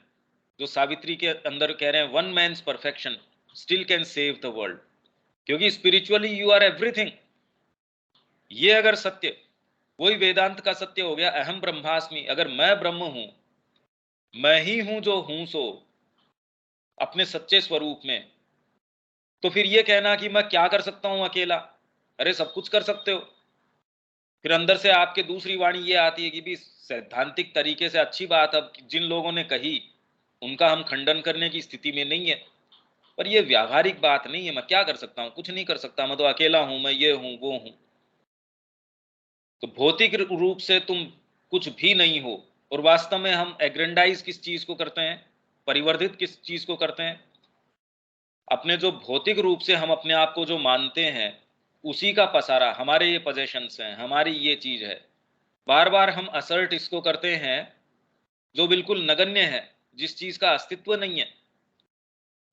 जो सावित्री के अंदर कह रहे हैं one man's perfection still can save the world, क्योंकि स्पिरिचुअली यू आर एवरीथिंग। ये अगर सत्य, वही वेदांत का सत्य हो गया, अहम ब्रह्मास्मि। अगर मैं ब्रह्म हूं, मैं ही हूं जो हूं सो, अपने सच्चे स्वरूप में, तो फिर ये कहना कि मैं क्या कर सकता हूं अकेला, अरे सब कुछ कर सकते हो। फिर अंदर से आपके दूसरी वाणी ये आती है कि भी सैद्धांतिक तरीके से अच्छी बात, अब जिन लोगों ने कही उनका हम खंडन करने की स्थिति में नहीं है, पर ये व्यावहारिक बात नहीं है। मैं क्या कर सकता हूँ, कुछ नहीं कर सकता, मैं तो अकेला हूं, मैं ये हूं वो हूं। तो भौतिक रूप से तुम कुछ भी नहीं हो। और वास्तव में हम एग्रेंडाइज किस चीज को करते हैं, परिवर्धित किस चीज को करते हैं, अपने जो भौतिक रूप से हम अपने आप को जो मानते हैं उसी का पसारा, हमारे ये पोजेशंस हैं, हमारी ये चीज है। बार बार हम असर्ट इसको करते हैं जो बिल्कुल नगण्य है, जिस चीज का अस्तित्व नहीं है।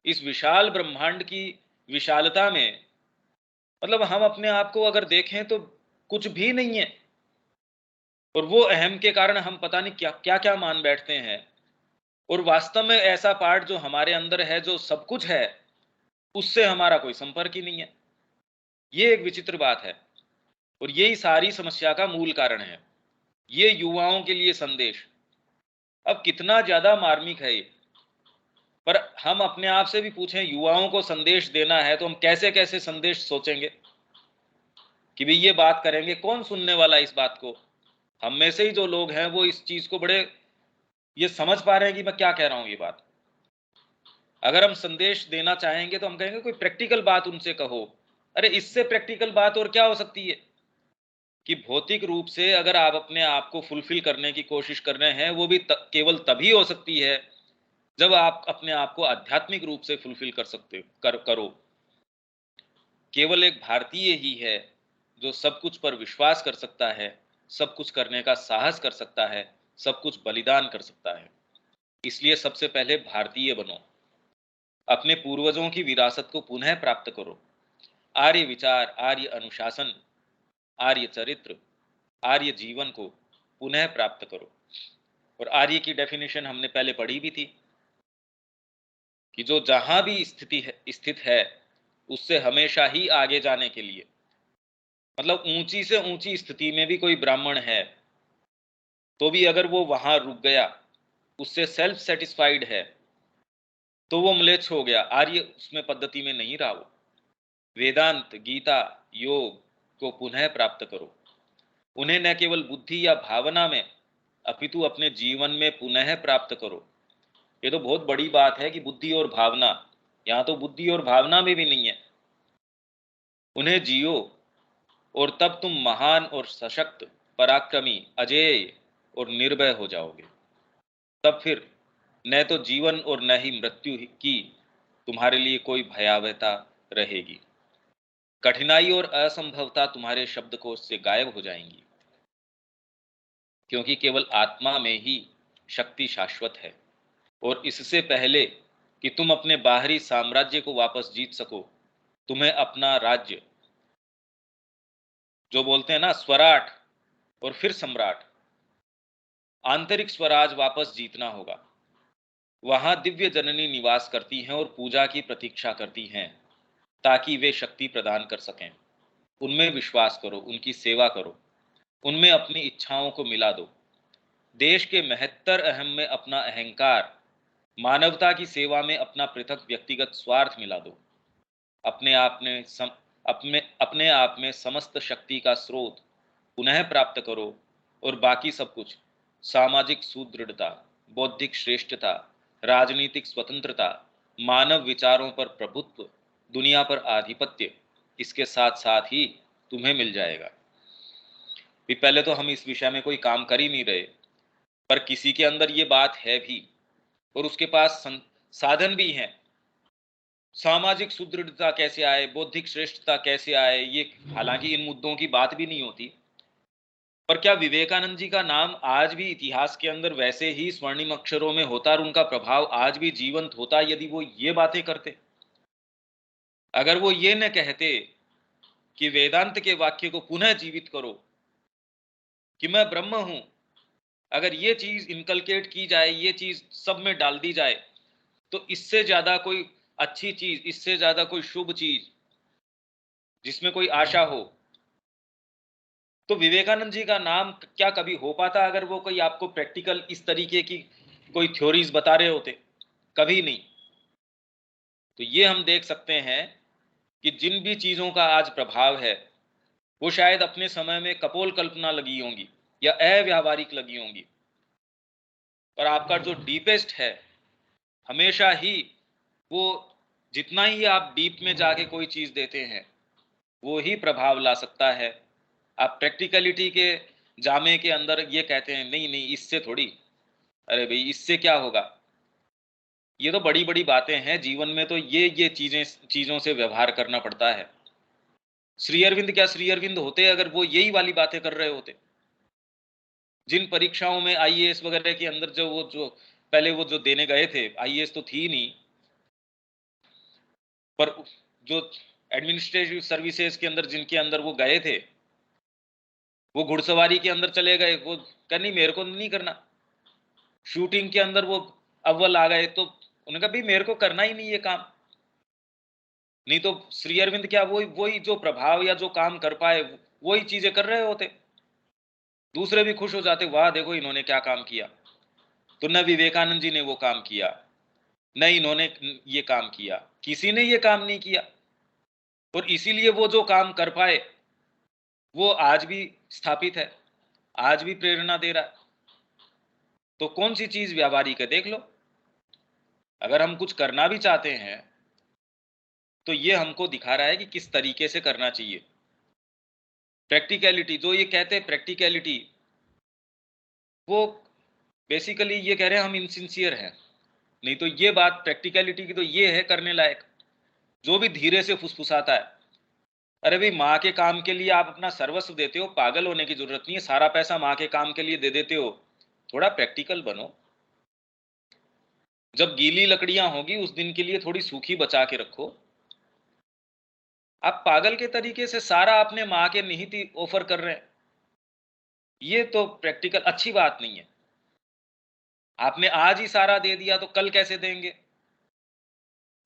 इस विशाल ब्रह्मांड की विशालता में, मतलब हम अपने आप को अगर देखें तो कुछ भी नहीं है। और वो अहम के कारण हम पता नहीं क्या क्या क्या मान बैठते हैं। और वास्तव में ऐसा पार्ट जो हमारे अंदर है, जो सब कुछ है, उससे हमारा कोई संपर्क ही नहीं है। ये एक विचित्र बात है, और यही सारी समस्या का मूल कारण है। ये युवाओं के लिए संदेश अब कितना ज्यादा मार्मिक है ये। पर हम अपने आप से भी पूछें, युवाओं को संदेश देना है तो हम कैसे कैसे संदेश सोचेंगे कि भाई ये बात करेंगे, कौन सुनने वाला है इस बात को। हम में से ही जो लोग हैं वो इस चीज को बड़े ये समझ पा रहे हैं कि मैं क्या कह रहा हूं ये बात। अगर हम संदेश देना चाहेंगे तो हम कहेंगे कोई प्रैक्टिकल बात उनसे कहो। अरे इससे प्रैक्टिकल बात और क्या हो सकती है कि भौतिक रूप से अगर आप अपने आप को फुलफिल करने की कोशिश कर रहे हैं, वो भी केवल तभी हो सकती है जब आप अपने आप को आध्यात्मिक रूप से फुलफिल कर सकते करो। केवल एक भारतीय ही है जो सब कुछ पर विश्वास कर सकता है, सब कुछ करने का साहस कर सकता है, सब कुछ बलिदान कर सकता है। इसलिए सबसे पहले भारतीय बनो, अपने पूर्वजों की विरासत को पुनः प्राप्त करो। आर्य विचार, आर्य अनुशासन, आर्य चरित्र, आर्य जीवन को पुनः प्राप्त करो। और आर्य की डेफिनेशन हमने पहले पढ़ी भी थी कि जो जहां भी स्थित है उससे हमेशा ही आगे जाने के लिए, मतलब ऊंची से ऊंची स्थिति में भी कोई ब्राह्मण है तो भी अगर वो वहां रुक गया, उससे सेल्फ सेटिस्फाइड है, तो वो म्लेच्छ हो गया, आर्य उसमें पद्धति में नहीं रहा। वो वेदांत, गीता, योग को पुनः प्राप्त करो। उन्हें न केवल बुद्धि या भावना में अपितु अपने जीवन में पुनः प्राप्त करो। ये तो बहुत बड़ी बात है कि बुद्धि और भावना, यहाँ तो बुद्धि और भावना में भी नहीं है। उन्हें जियो और तब तुम महान और सशक्त, पराक्रमी, अजेय और निर्भय हो जाओगे। तब फिर न तो जीवन और न ही मृत्यु की तुम्हारे लिए कोई भयावहता रहेगी। कठिनाई और असंभवता तुम्हारे शब्दकोश से गायब हो जाएंगी, क्योंकि केवल आत्मा में ही शक्ति शाश्वत है। और इससे पहले कि तुम अपने बाहरी साम्राज्य को वापस जीत सको, तुम्हें अपना राज्य, जो बोलते हैं ना स्वराट और फिर सम्राट, आंतरिक स्वराज वापस जीतना होगा। वहां दिव्य जननी निवास करती हैं और पूजा की प्रतीक्षा करती हैं ताकि वे शक्ति प्रदान कर सकें। उनमें विश्वास करो, उनकी सेवा करो, उनमें अपनी इच्छाओं को मिला दो। देश के महत्तर अहम में अपना अहंकार, मानवता की सेवा में अपना पृथक व्यक्तिगत स्वार्थ मिला दो। अपने आप में समस्त शक्ति का स्रोत पुनः प्राप्त करो, और बाकी सब कुछ, सामाजिक सुदृढ़ता, बौद्धिक श्रेष्ठता, राजनीतिक स्वतंत्रता, मानव विचारों पर प्रभुत्व, दुनिया पर आधिपत्य, इसके साथ साथ ही तुम्हें मिल जाएगा। भी पहले तो हम इस विषय में कोई काम कर ही नहीं रहे, पर किसी के अंदर ये बात है भी और उसके पास साधन भी हैं। सामाजिक सुदृढ़ता कैसे आए, बौद्धिक श्रेष्ठता कैसे आए, ये हालांकि इन मुद्दों की बात भी नहीं होती, पर क्या विवेकानंद जी का नाम आज भी इतिहास के अंदर वैसे ही स्वर्णिम अक्षरों में होता और उनका प्रभाव आज भी जीवंत होता यदि वो ये बातें करते? अगर वो ये न कहते कि वेदांत के वाक्य को पुनः जीवित करो, कि मैं ब्रह्म हूं, अगर ये चीज इनकलकेट की जाए, ये चीज सब में डाल दी जाए, तो इससे ज्यादा कोई अच्छी चीज, इससे ज्यादा कोई शुभ चीज जिसमें कोई आशा हो, तो विवेकानंद जी का नाम क्या कभी हो पाता अगर वो कोई आपको प्रैक्टिकल इस तरीके की कोई थ्योरीज बता रहे होते? कभी नहीं। तो ये हम देख सकते हैं कि जिन भी चीजों का आज प्रभाव है वो शायद अपने समय में कपोल कल्पना लगी होंगी या अव्यावहारिक लगी होंगी, पर आपका जो डीपेस्ट है हमेशा ही वो, जितना ही आप डीप में जाके कोई चीज देते हैं वो ही प्रभाव ला सकता है। आप प्रैक्टिकलिटी के जामे के अंदर ये कहते हैं नहीं नहीं इससे थोड़ी, अरे भाई इससे क्या होगा, ये तो बड़ी बड़ी बातें हैं जीवन में, तो ये चीजों से व्यवहार करना पड़ता है। श्री अरविंद क्या श्री अरविंद होते अगर वो यही वाली बातें कर रहे होते? जिन परीक्षाओं में आईएएस वगैरह के अंदर जो पहले वो जो देने गए थे, आईएएस तो थी नहीं, पर जो एडमिनिस्ट्रेटिव सर्विसेज के अंदर जिनके अंदर वो गए थे, वो घुड़सवारी के अंदर चले गए, वो करनी मेरे को नहीं करना। शूटिंग के अंदर वो अव्वल आ गए, तो उन्होंने कहा भाई मेरे को करना ही नहीं ये काम। नहीं तो श्री अरविंद क्या वही वही जो प्रभाव या जो काम कर पाए वही चीजें कर रहे होते, दूसरे भी खुश हो जाते, वाह देखो इन्होंने क्या काम किया। तो न विवेकानंद जी ने वो काम किया, न इन्होंने ये काम किया, किसी ने ये काम नहीं किया, और इसीलिए वो जो काम कर पाए वो आज भी स्थापित है, आज भी प्रेरणा दे रहा है। तो कौन सी चीज व्यावहारिक है देख लो। अगर हम कुछ करना भी चाहते हैं तो ये हमको दिखा रहा है कि किस तरीके से करना चाहिए। प्रैक्टिकलिटी, जो ये कहते हैं प्रैक्टिकलिटी, वो बेसिकली ये कह रहे हैं हम इनसिंसियर हैं। नहीं तो ये बात प्रैक्टिकलिटी की तो ये है करने लायक, जो भी धीरे से फुसफुसाता है, अरे भाई माँ के काम के लिए आप अपना सर्वस्व देते हो, पागल होने की जरूरत नहीं है, सारा पैसा माँ के काम के लिए दे देते हो, थोड़ा प्रैक्टिकल बनो। जब गीली लकड़ियां होगी उस दिन के लिए थोड़ी सूखी बचा के रखो। आप पागल के तरीके से सारा अपने माँ के निहित ऑफर कर रहे हैं, ये तो प्रैक्टिकल अच्छी बात नहीं है। आपने आज ही सारा दे दिया तो कल कैसे देंगे,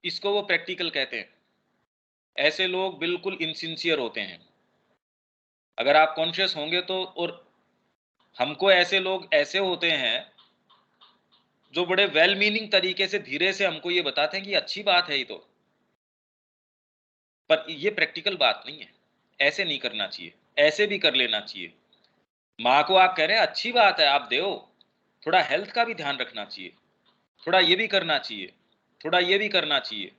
इसको वो प्रैक्टिकल कहते हैं। ऐसे लोग बिल्कुल इनसिंसियर होते हैं। अगर आप कॉन्शियस होंगे तो, और हमको ऐसे लोग ऐसे होते हैं जो बड़े वेल मीनिंग तरीके से धीरे से हमको ये बताते हैं कि अच्छी बात है ये तो, पर ये प्रैक्टिकल बात नहीं है, ऐसे नहीं करना चाहिए, ऐसे भी कर लेना चाहिए। माँ को आप कह रहे हैं अच्छी बात है आप दो, थोड़ा हेल्थ का भी ध्यान रखना चाहिए, थोड़ा ये भी करना चाहिए, थोड़ा ये भी करना चाहिए,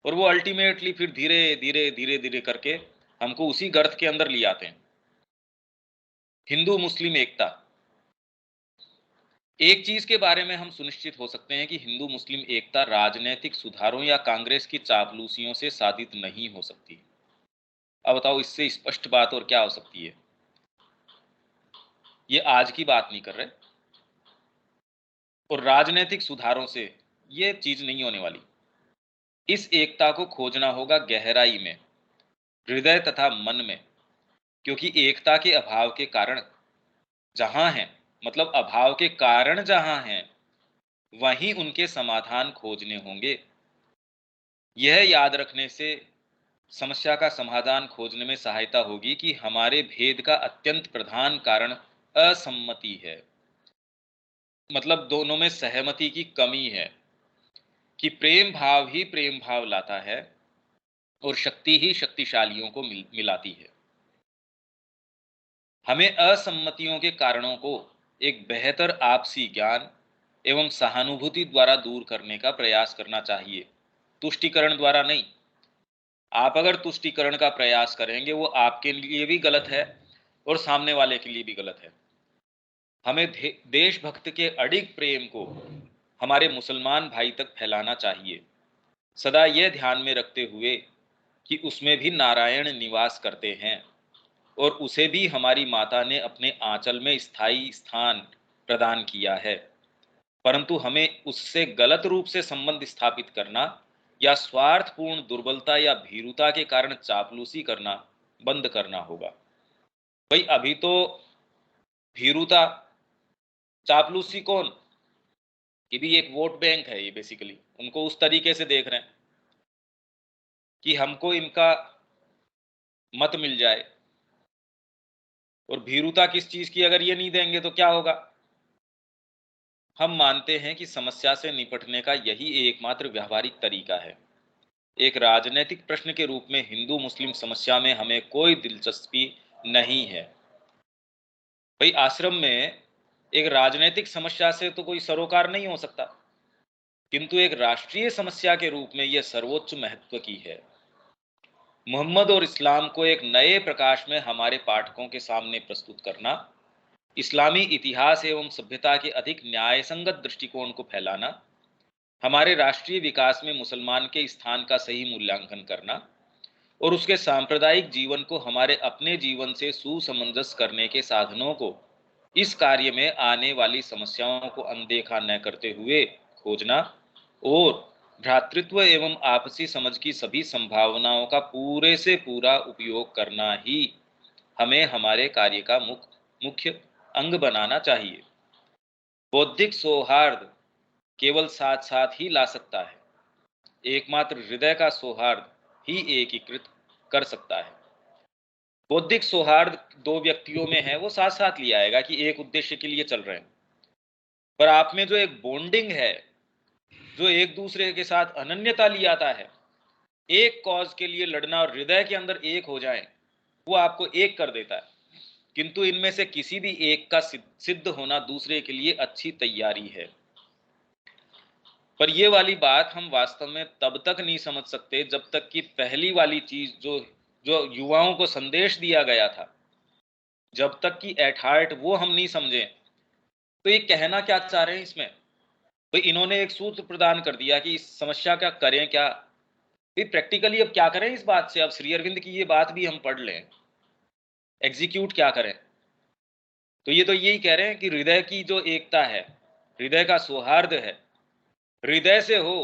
और वो अल्टीमेटली फिर धीरे धीरे धीरे धीरे करके हमको उसी गर्त के अंदर ले आते हैं। हिंदू मुस्लिम एकता, एक चीज के बारे में हम सुनिश्चित हो सकते हैं कि हिंदू मुस्लिम एकता राजनीतिक सुधारों या कांग्रेस की चापलूसियों से साधित नहीं हो सकती। अब बताओ इससे स्पष्ट बात और क्या हो सकती है? ये आज की बात नहीं कर रहे, और राजनीतिक सुधारों से ये चीज नहीं होने वाली। इस एकता को खोजना होगा गहराई में, हृदय तथा मन में, क्योंकि एकता के अभाव के कारण जहां हैं, मतलब अभाव के कारण जहां हैं, वहीं उनके समाधान खोजने होंगे। यह याद रखने से समस्या का समाधान खोजने में सहायता होगी कि हमारे भेद का अत्यंत प्रधान कारण असम्मति है, मतलब दोनों में सहमति की कमी है, कि प्रेम भाव ही प्रेम भाव लाता है, और शक्ति ही शक्तिशालियों को मिलाती है। हमें असम्मतियों के कारणों को एक बेहतर आपसी ज्ञान एवं सहानुभूति द्वारा दूर करने का प्रयास करना चाहिए, तुष्टीकरण द्वारा नहीं। आप अगर तुष्टीकरण का प्रयास करेंगे वो आपके लिए भी गलत है और सामने वाले के लिए भी गलत है। हमें देशभक्त के अडिग प्रेम को हमारे मुसलमान भाई तक फैलाना चाहिए, सदा यह ध्यान में रखते हुए कि उसमें भी नारायण निवास करते हैं और उसे भी हमारी माता ने अपने आंचल में स्थायी स्थान प्रदान किया है। परंतु हमें उससे गलत रूप से संबंध स्थापित करना या स्वार्थपूर्ण दुर्बलता या भीरुता के कारण चापलूसी करना बंद करना होगा। भाई अभी तो भीरुता, चापलूसी कौन? ये भी एक वोट बैंक है। ये बेसिकली उनको उस तरीके से देख रहे हैं कि हमको इनका मत मिल जाए। और भीरुता किस चीज की? अगर ये नहीं देंगे तो क्या होगा? हम मानते हैं कि समस्या से निपटने का यही एकमात्र व्यावहारिक तरीका है। एक राजनीतिक प्रश्न के रूप में हिंदू मुस्लिम समस्या में हमें कोई दिलचस्पी नहीं है। भाई आश्रम में एक राजनीतिक समस्या से तो कोई सरोकार नहीं हो सकता, किंतु एक राष्ट्रीय समस्या के रूप में यह सर्वोच्च महत्व की है। मोहम्मद और इस्लाम को एक नए प्रकाश में हमारे पाठकों के सामने प्रस्तुत करना, इस्लामी इतिहास एवं सभ्यता के अधिक न्यायसंगत दृष्टिकोण को फैलाना, हमारे राष्ट्रीय विकास में मुसलमान के स्थान का सही मूल्यांकन करना और उसके सांप्रदायिक जीवन को हमारे अपने जीवन से सुसमंजस करने के साधनों को इस कार्य में आने वाली समस्याओं को अनदेखा न करते हुए खोजना और भ्रातृत्व एवं आपसी समझ की सभी संभावनाओं का पूरे से पूरा उपयोग करना ही हमें हमारे कार्य का मुख्य अंग बनाना चाहिए। बौद्धिक सौहार्द केवल साथ साथ ही ला सकता है, एकमात्र हृदय का सौहार्द ही एकीकृत कर सकता है। बौद्धिक सौहार्द दो व्यक्तियों में है, वो साथ साथ लिया आएगा कि एक उद्देश्य के लिए चल रहे हैं, पर आप में जो एक बॉन्डिंग है, जो एक दूसरे के साथ अनन्यता ले आता है, एक कॉज के लिए लड़ना और हृदय के अंदर एक हो जाए, वो आपको एक कर देता है। किंतु इनमें से किसी भी एक का सिद्ध होना दूसरे के लिए अच्छी तैयारी है। पर ये वाली बात हम वास्तव में तब तक नहीं समझ सकते जब तक कि पहली वाली चीज जो जो युवाओं को संदेश दिया गया था, जब तक कि एट हार्ट वो हम नहीं समझे। तो ये कहना क्या चाह रहे हैं इसमें? तो इन्होंने एक सूत्र प्रदान कर दिया कि इस समस्या का करें क्या। फिर प्रैक्टिकली अब क्या करें इस बात से? अब श्री अरविंद की ये बात भी हम पढ़ लें, एग्जीक्यूट क्या करें? तो ये तो यही कह रहे हैं कि हृदय की जो एकता है, हृदय का सौहार्द है, हृदय से हो।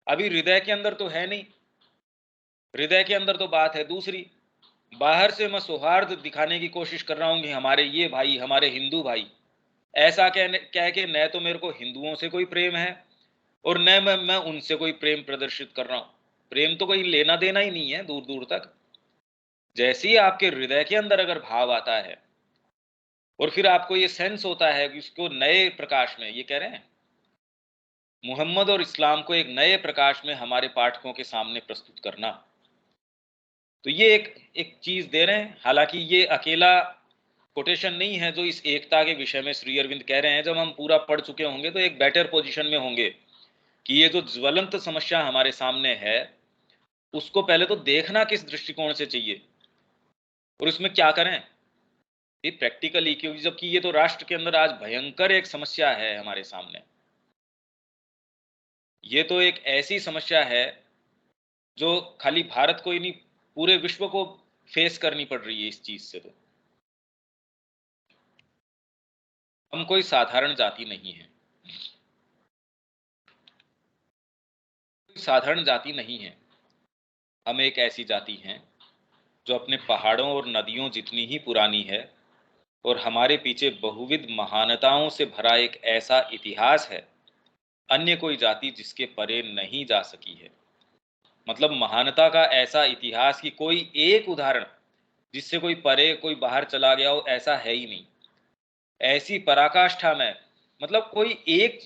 अभी हृदय के अंदर तो है नहीं, हृदय के अंदर तो बात है दूसरी। बाहर से मैं सौहार्द दिखाने की कोशिश कर रहा हूं कि हमारे ये भाई, हमारे हिंदू भाई, ऐसा कह के न तो मेरे को हिंदुओं से कोई प्रेम है और न मैं उनसे कोई प्रेम प्रदर्शित कर रहा हूं। प्रेम तो कोई लेना देना ही नहीं है दूर दूर तक। जैसे ही आपके हृदय के अंदर अगर भाव आता है और फिर आपको ये सेंस होता है कि उसको नए प्रकाश में, ये कह रहे हैं मोहम्मद और इस्लाम को एक नए प्रकाश में हमारे पाठकों के सामने प्रस्तुत करना, तो ये एक चीज दे रहे हैं। हालांकि ये अकेला कोटेशन नहीं है जो इस एकता के विषय में श्री अरविंद कह रहे हैं। जब हम पूरा पढ़ चुके होंगे तो एक बेटर पोजीशन में होंगे कि ये जो ज्वलंत समस्या हमारे सामने है उसको पहले तो देखना किस दृष्टिकोण से चाहिए और उसमें क्या करें ये प्रैक्टिकली। क्योंकि जबकि ये तो राष्ट्र के अंदर आज भयंकर एक समस्या है हमारे सामने। ये तो एक ऐसी समस्या है जो खाली भारत को ही नहीं, पूरे विश्व को फेस करनी पड़ रही है इस चीज से। तो हम कोई साधारण जाति नहीं है, साधारण जाति नहीं है। हम एक ऐसी जाति हैं जो अपने पहाड़ों और नदियों जितनी ही पुरानी है और हमारे पीछे बहुविध महानताओं से भरा एक ऐसा इतिहास है, अन्य कोई जाति जिसके परे नहीं जा सकी है। मतलब महानता का ऐसा इतिहास कि कोई एक उदाहरण जिससे कोई परे, कोई बाहर चला गया हो, ऐसा है ही नहीं। ऐसी पराकाष्ठा में, मतलब कोई एक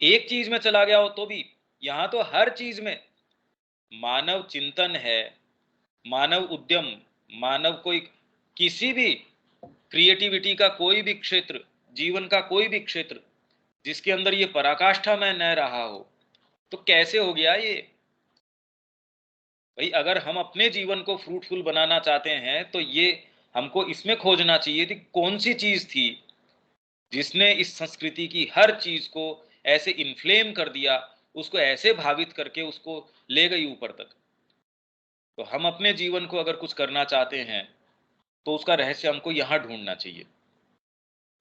एक चीज में चला गया हो तो भी, यहां तो हर चीज में मानव चिंतन है, मानव उद्यम, मानव कोई किसी भी क्रिएटिविटी का कोई भी क्षेत्र, जीवन का कोई भी क्षेत्र जिसके अंदर ये पराकाष्ठा में न रहा हो, तो कैसे हो गया ये? भाई अगर हम अपने जीवन को फ्रूटफुल बनाना चाहते हैं तो ये हमको इसमें खोजना चाहिए थी कौन सी चीज थी जिसने इस संस्कृति की हर चीज को ऐसे इन्फ्लेम कर दिया, उसको ऐसे भावित करके उसको ले गई ऊपर तक। तो हम अपने जीवन को अगर कुछ करना चाहते हैं तो उसका रहस्य हमको यहाँ ढूंढना चाहिए।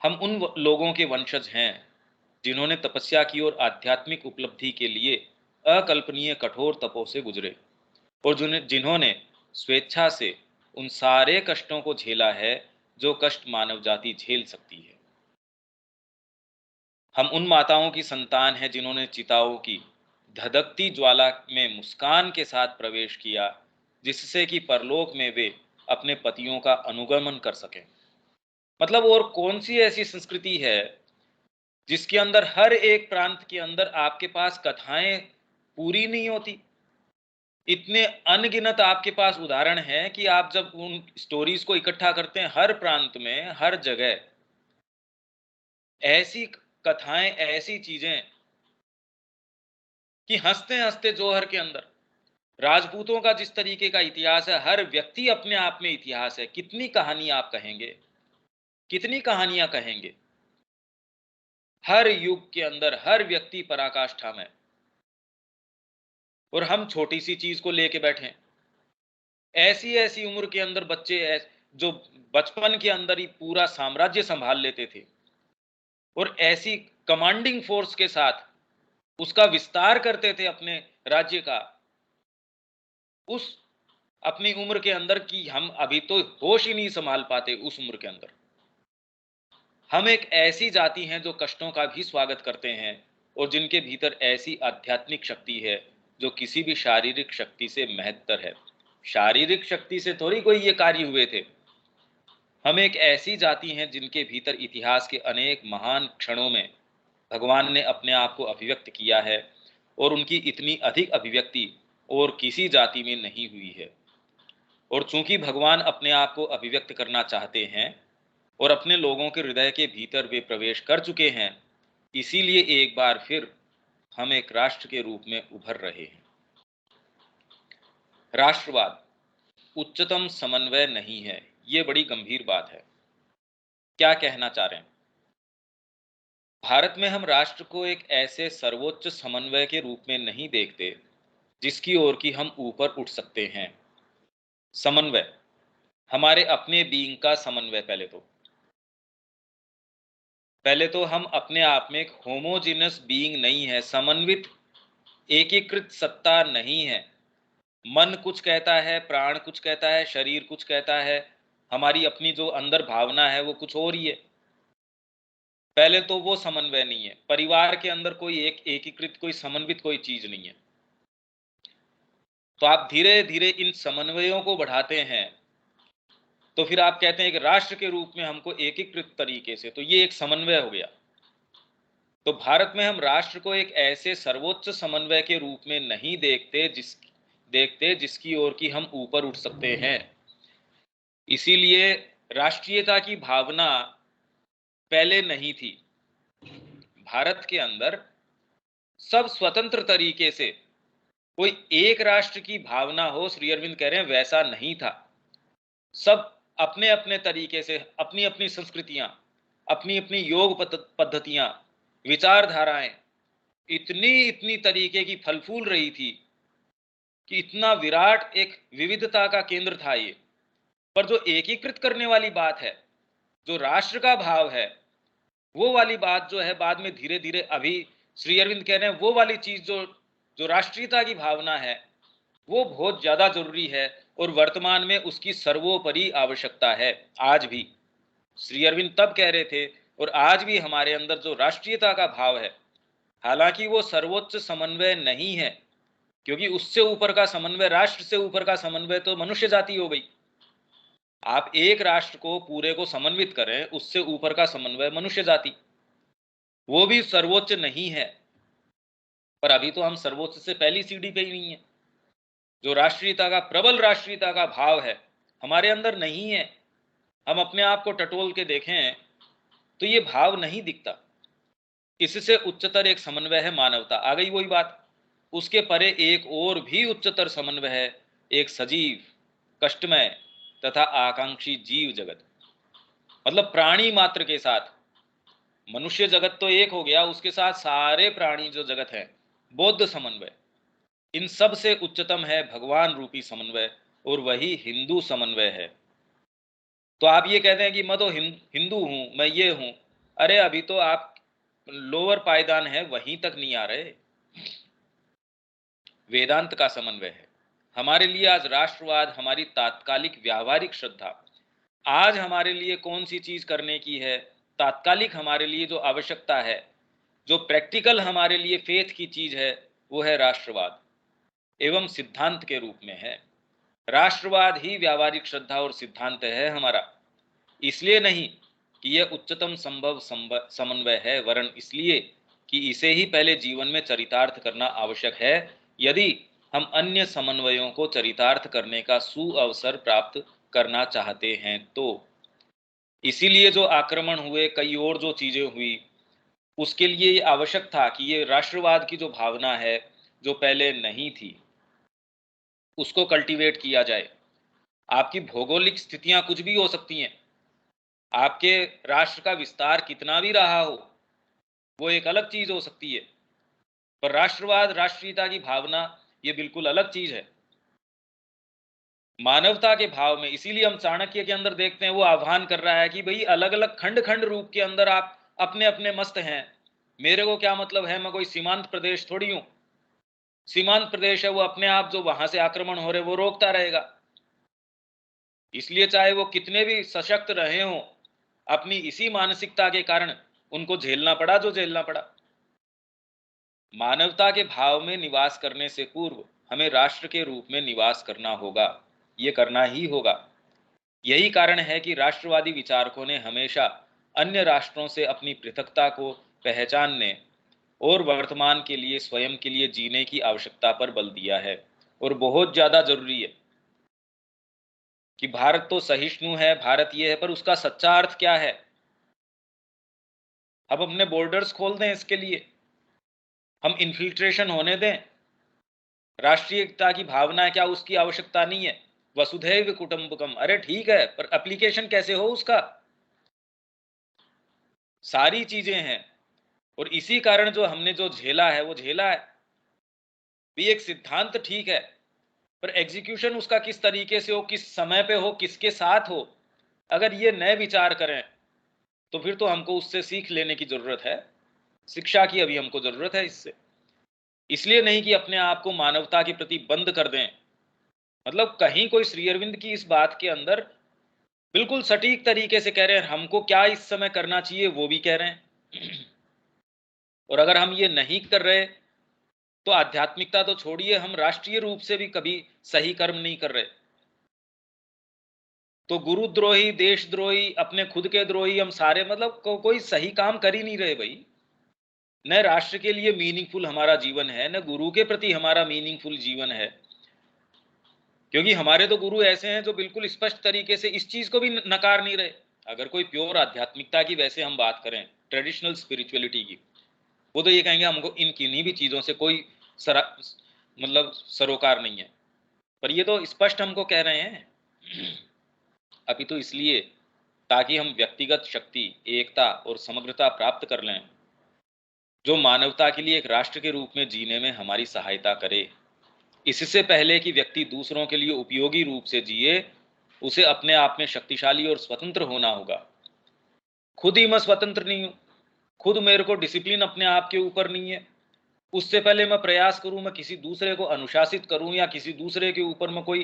हम उन लोगों के वंशज हैं जिन्होंने तपस्या की और आध्यात्मिक उपलब्धि के लिए अकल्पनीय कठोर तपों से गुजरे, और जिन्होंने स्वेच्छा से उन सारे कष्टों को झेला है जो कष्ट मानव जाति झेल सकती है। हम उन माताओं की संतान हैं जिन्होंने चिताओं की धधकती ज्वाला में मुस्कान के साथ प्रवेश किया, जिससे कि परलोक में वे अपने पतियों का अनुगमन कर सकें। मतलब और कौन सी ऐसी संस्कृति है जिसके अंदर हर एक प्रांत के अंदर आपके पास कथाएं पूरी नहीं होती? इतने अनगिनत आपके पास उदाहरण हैं कि आप जब उन स्टोरीज को इकट्ठा करते हैं, हर प्रांत में हर जगह ऐसी कथाएं, ऐसी चीजें कि हंसते हंसते जोहर के अंदर राजपूतों का जिस तरीके का इतिहास है, हर व्यक्ति अपने आप में इतिहास है। कितनी कहानी आप कहेंगे, कितनी कहानियां कहेंगे? हर युग के अंदर हर व्यक्ति पराकाष्ठा में, और हम छोटी सी चीज को लेके बैठे हैं। ऐसी ऐसी उम्र के अंदर बच्चे जो बचपन के अंदर ही पूरा साम्राज्य संभाल लेते थे, और ऐसी कमांडिंग फोर्स के साथ उसका विस्तार करते थे अपने राज्य का, उस अपनी उम्र के अंदर की हम अभी तो होश ही नहीं संभाल पाते। उस उम्र के अंदर हम एक ऐसी जाति हैं जो कष्टों का भी स्वागत करते हैं, और जिनके भीतर ऐसी आध्यात्मिक शक्ति है जो किसी भी शारीरिक शक्ति से महत्तर है। शारीरिक शक्ति से थोड़ी कोई ये कार्य हुए थे। हम एक ऐसी जाति हैं जिनके भीतर इतिहास के अनेक महान क्षणों में भगवान ने अपने आप को अभिव्यक्त किया है, और उनकी इतनी अधिक अभिव्यक्ति और किसी जाति में नहीं हुई है। और चूंकि भगवान अपने आप को अभिव्यक्त करना चाहते हैं और अपने लोगों के हृदय के भीतर वे प्रवेश कर चुके हैं, इसीलिए एक बार फिर हम एक राष्ट्र के रूप में उभर रहे हैं। राष्ट्रवाद उच्चतम समन्वय नहीं है, ये बड़ी गंभीर बात है। क्या कहना चाह रहे हैं? भारत में हम राष्ट्र को एक ऐसे सर्वोच्च समन्वय के रूप में नहीं देखते जिसकी ओर की हम ऊपर उठ सकते हैं। समन्वय हमारे अपने बीइंग का समन्वय। पहले तो हम अपने आप में एक होमोजिनस बीइंग नहीं है, समन्वित एकीकृत सत्ता नहीं है। मन कुछ कहता है, प्राण कुछ कहता है, शरीर कुछ कहता है, हमारी अपनी जो अंदर भावना है वो कुछ और ही है। पहले तो वो समन्वय नहीं है। परिवार के अंदर कोई एक एकीकृत, कोई समन्वित कोई चीज नहीं है। तो आप धीरे धीरे इन समन्वयों को बढ़ाते हैं, तो फिर आप कहते हैं कि राष्ट्र के रूप में हमको एकीकृत तरीके से, तो ये एक समन्वय हो गया। तो भारत में हम राष्ट्र को एक ऐसे सर्वोच्च समन्वय के रूप में नहीं देखते जिसकी ओर की हम ऊपर उठ सकते हैं। इसीलिए राष्ट्रीयता की भावना पहले नहीं थी। भारत के अंदर सब स्वतंत्र तरीके से, कोई एक राष्ट्र की भावना हो, श्री अरविंद कह रहे हैं वैसा नहीं था। सब अपने अपने तरीके से, अपनी अपनी संस्कृतियां, अपनी अपनी योग पद्धतियां, विचारधाराएं इतनी इतनी तरीके की फल फूल रही थी कि इतना विराट एक विविधता का केंद्र था ये। पर जो एकीकृत करने वाली बात है, जो राष्ट्र का भाव है, वो वाली बात जो है बाद में धीरे धीरे, अभी श्री अरविंद कह रहे हैं वो वाली चीज जो जो राष्ट्रीयता की भावना है वो बहुत ज्यादा जरूरी है, और वर्तमान में उसकी सर्वोपरि आवश्यकता है। आज भी श्री अरविंद तब कह रहे थे, और आज भी हमारे अंदर जो राष्ट्रीयता का भाव है, हालांकि वो सर्वोच्च समन्वय नहीं है, क्योंकि उससे ऊपर का समन्वय, राष्ट्र से ऊपर का समन्वय तो मनुष्य जाति हो गई। आप एक राष्ट्र को पूरे को समन्वित करें, उससे ऊपर का समन्वय मनुष्य जाति, वो भी सर्वोच्च नहीं है। पर अभी तो हम सर्वोच्च से पहली सीढ़ी पे ही नहीं है। जो राष्ट्रीयता का, प्रबल राष्ट्रीयता का भाव है, हमारे अंदर नहीं है। हम अपने आप को टटोल के देखें तो ये भाव नहीं दिखता। इससे उच्चतर एक समन्वय है मानवता। आ गई वही बात। उसके परे एक और भी उच्चतर समन्वय है, एक सजीव, कष्टमय तथा आकांक्षी जीव जगत, मतलब प्राणी मात्र के साथ। मनुष्य जगत तो एक हो गया, उसके साथ सारे प्राणी जो जगत है, बौद्ध समन्वय। इन सब से उच्चतम है भगवान रूपी समन्वय, और वही हिंदू समन्वय है। तो आप ये कहते हैं कि मैं तो हिंदू हूं, मैं ये हूं। अरे अभी तो आप लोअर पायदान है, वहीं तक नहीं आ रहे। वेदांत का समन्वय है हमारे लिए। आज राष्ट्रवाद हमारी तात्कालिक व्यावहारिक श्रद्धा। आज हमारे लिए कौन सी चीज करने की है, तात्कालिक हमारे लिए जो आवश्यकता है, जो प्रैक्टिकल हमारे लिए फेथ की चीज है, वो है राष्ट्रवाद एवं सिद्धांत के रूप में है। राष्ट्रवाद ही व्यावहारिक श्रद्धा और सिद्धांत है हमारा। इसलिए नहीं कि यह उच्चतम संभव समन्वय है, वरन इसलिए कि इसे ही पहले जीवन में चरितार्थ करना आवश्यक है, यदि हम अन्य समन्वयों को चरितार्थ करने का सुअवसर प्राप्त करना चाहते हैं तो। इसीलिए जो आक्रमण हुए, कई और जो चीजें हुई, उसके लिए ये आवश्यक था कि ये राष्ट्रवाद की जो भावना है, जो पहले नहीं थी, उसको कल्टीवेट किया जाए। आपकी भौगोलिक स्थितियां कुछ भी हो सकती हैं, आपके राष्ट्र का विस्तार कितना भी रहा हो, वो एक अलग चीज हो सकती है, पर राष्ट्रवाद, राष्ट्रीयता की भावना, ये बिल्कुल अलग चीज है, मानवता के भाव में। इसीलिए हम चाणक्य के अंदर देखते हैं, वो आह्वान कर रहा है कि भाई अलग अलग खंड खंड रूप के अंदर आप अपने अपने मस्त हैं, मेरे को क्या मतलब है, मैं कोई सीमांत प्रदेश थोड़ी हूं। सीमांत प्रदेश है, वो अपने आप जो वहां से आक्रमण हो रहे वो रोकता रहेगा। इसलिए चाहे वो कितने भी सशक्त रहे हों, अपनी इसी मानसिकता के कारण उनको झेलना पड़ा जो झेलना पड़ा। मानवता के भाव में निवास करने से पूर्व हमें राष्ट्र के रूप में निवास करना होगा, ये करना ही होगा। यही कारण है कि राष्ट्रवादी विचारकों ने हमेशा अन्य राष्ट्रों से अपनी पृथकता को पहचानने और वर्तमान के लिए, स्वयं के लिए जीने की आवश्यकता पर बल दिया है। और बहुत ज्यादा जरूरी है कि भारत तो सहिष्णु है, भारत ये है, पर उसका सच्चा अर्थ क्या है। हम अपने बॉर्डर्स खोल दें इसके लिए, हम इन्फिल्ट्रेशन होने दें। राष्ट्रीयता की भावना है क्या, उसकी आवश्यकता नहीं है। वसुधैव कुटुंबकम, अरे ठीक है, पर एप्लीकेशन कैसे हो उसका। सारी चीजें हैं, और इसी कारण जो हमने जो झेला है वो झेला है। भी एक सिद्धांत ठीक है, पर एग्जीक्यूशन उसका किस तरीके से हो, किस समय पे हो, किसके साथ हो, अगर ये नए विचार करें तो फिर तो हमको उससे सीख लेने की जरूरत है। शिक्षा की अभी हमको जरूरत है इससे। इसलिए नहीं कि अपने आप को मानवता के प्रति बंद कर दें। मतलब कहीं कोई श्री अरविंद की इस बात के अंदर बिल्कुल सटीक तरीके से कह रहे हैं, हमको क्या इस समय करना चाहिए वो भी कह रहे हैं। और अगर हम ये नहीं कर रहे तो आध्यात्मिकता तो छोड़िए, हम राष्ट्रीय रूप से भी कभी सही कर्म नहीं कर रहे। तो गुरुद्रोही, देशद्रोही, अपने खुद के द्रोही हम सारे, मतलब कोई सही काम कर ही नहीं रहे भाई। न राष्ट्र के लिए मीनिंगफुल हमारा जीवन है, न गुरु के प्रति हमारा मीनिंगफुल जीवन है। क्योंकि हमारे तो गुरु ऐसे हैं जो बिल्कुल स्पष्ट तरीके से इस चीज को भी नकार नहीं रहे। अगर कोई प्योर आध्यात्मिकता की वैसे हम बात करें, ट्रेडिशनल स्पिरिचुअलिटी की, वो तो ये कहेंगे हमको इन किन्हीं भी चीजों से कोई मतलब सरोकार नहीं है। पर ये तो स्पष्ट हमको कह रहे हैं। अभी तो इसलिए ताकि हम व्यक्तिगत शक्ति, एकता और समग्रता प्राप्त कर लें, जो मानवता के लिए एक राष्ट्र के रूप में जीने में हमारी सहायता करे। इससे पहले कि व्यक्ति दूसरों के लिए उपयोगी रूप से जिए, उसे अपने आप में शक्तिशाली और स्वतंत्र होना होगा। खुद ही मैं स्वतंत्र नहीं हूं, खुद मेरे को डिसिप्लिन अपने आप के ऊपर नहीं है, उससे पहले मैं प्रयास करूं मैं किसी दूसरे को अनुशासित करूं, या किसी दूसरे के ऊपर मैं कोई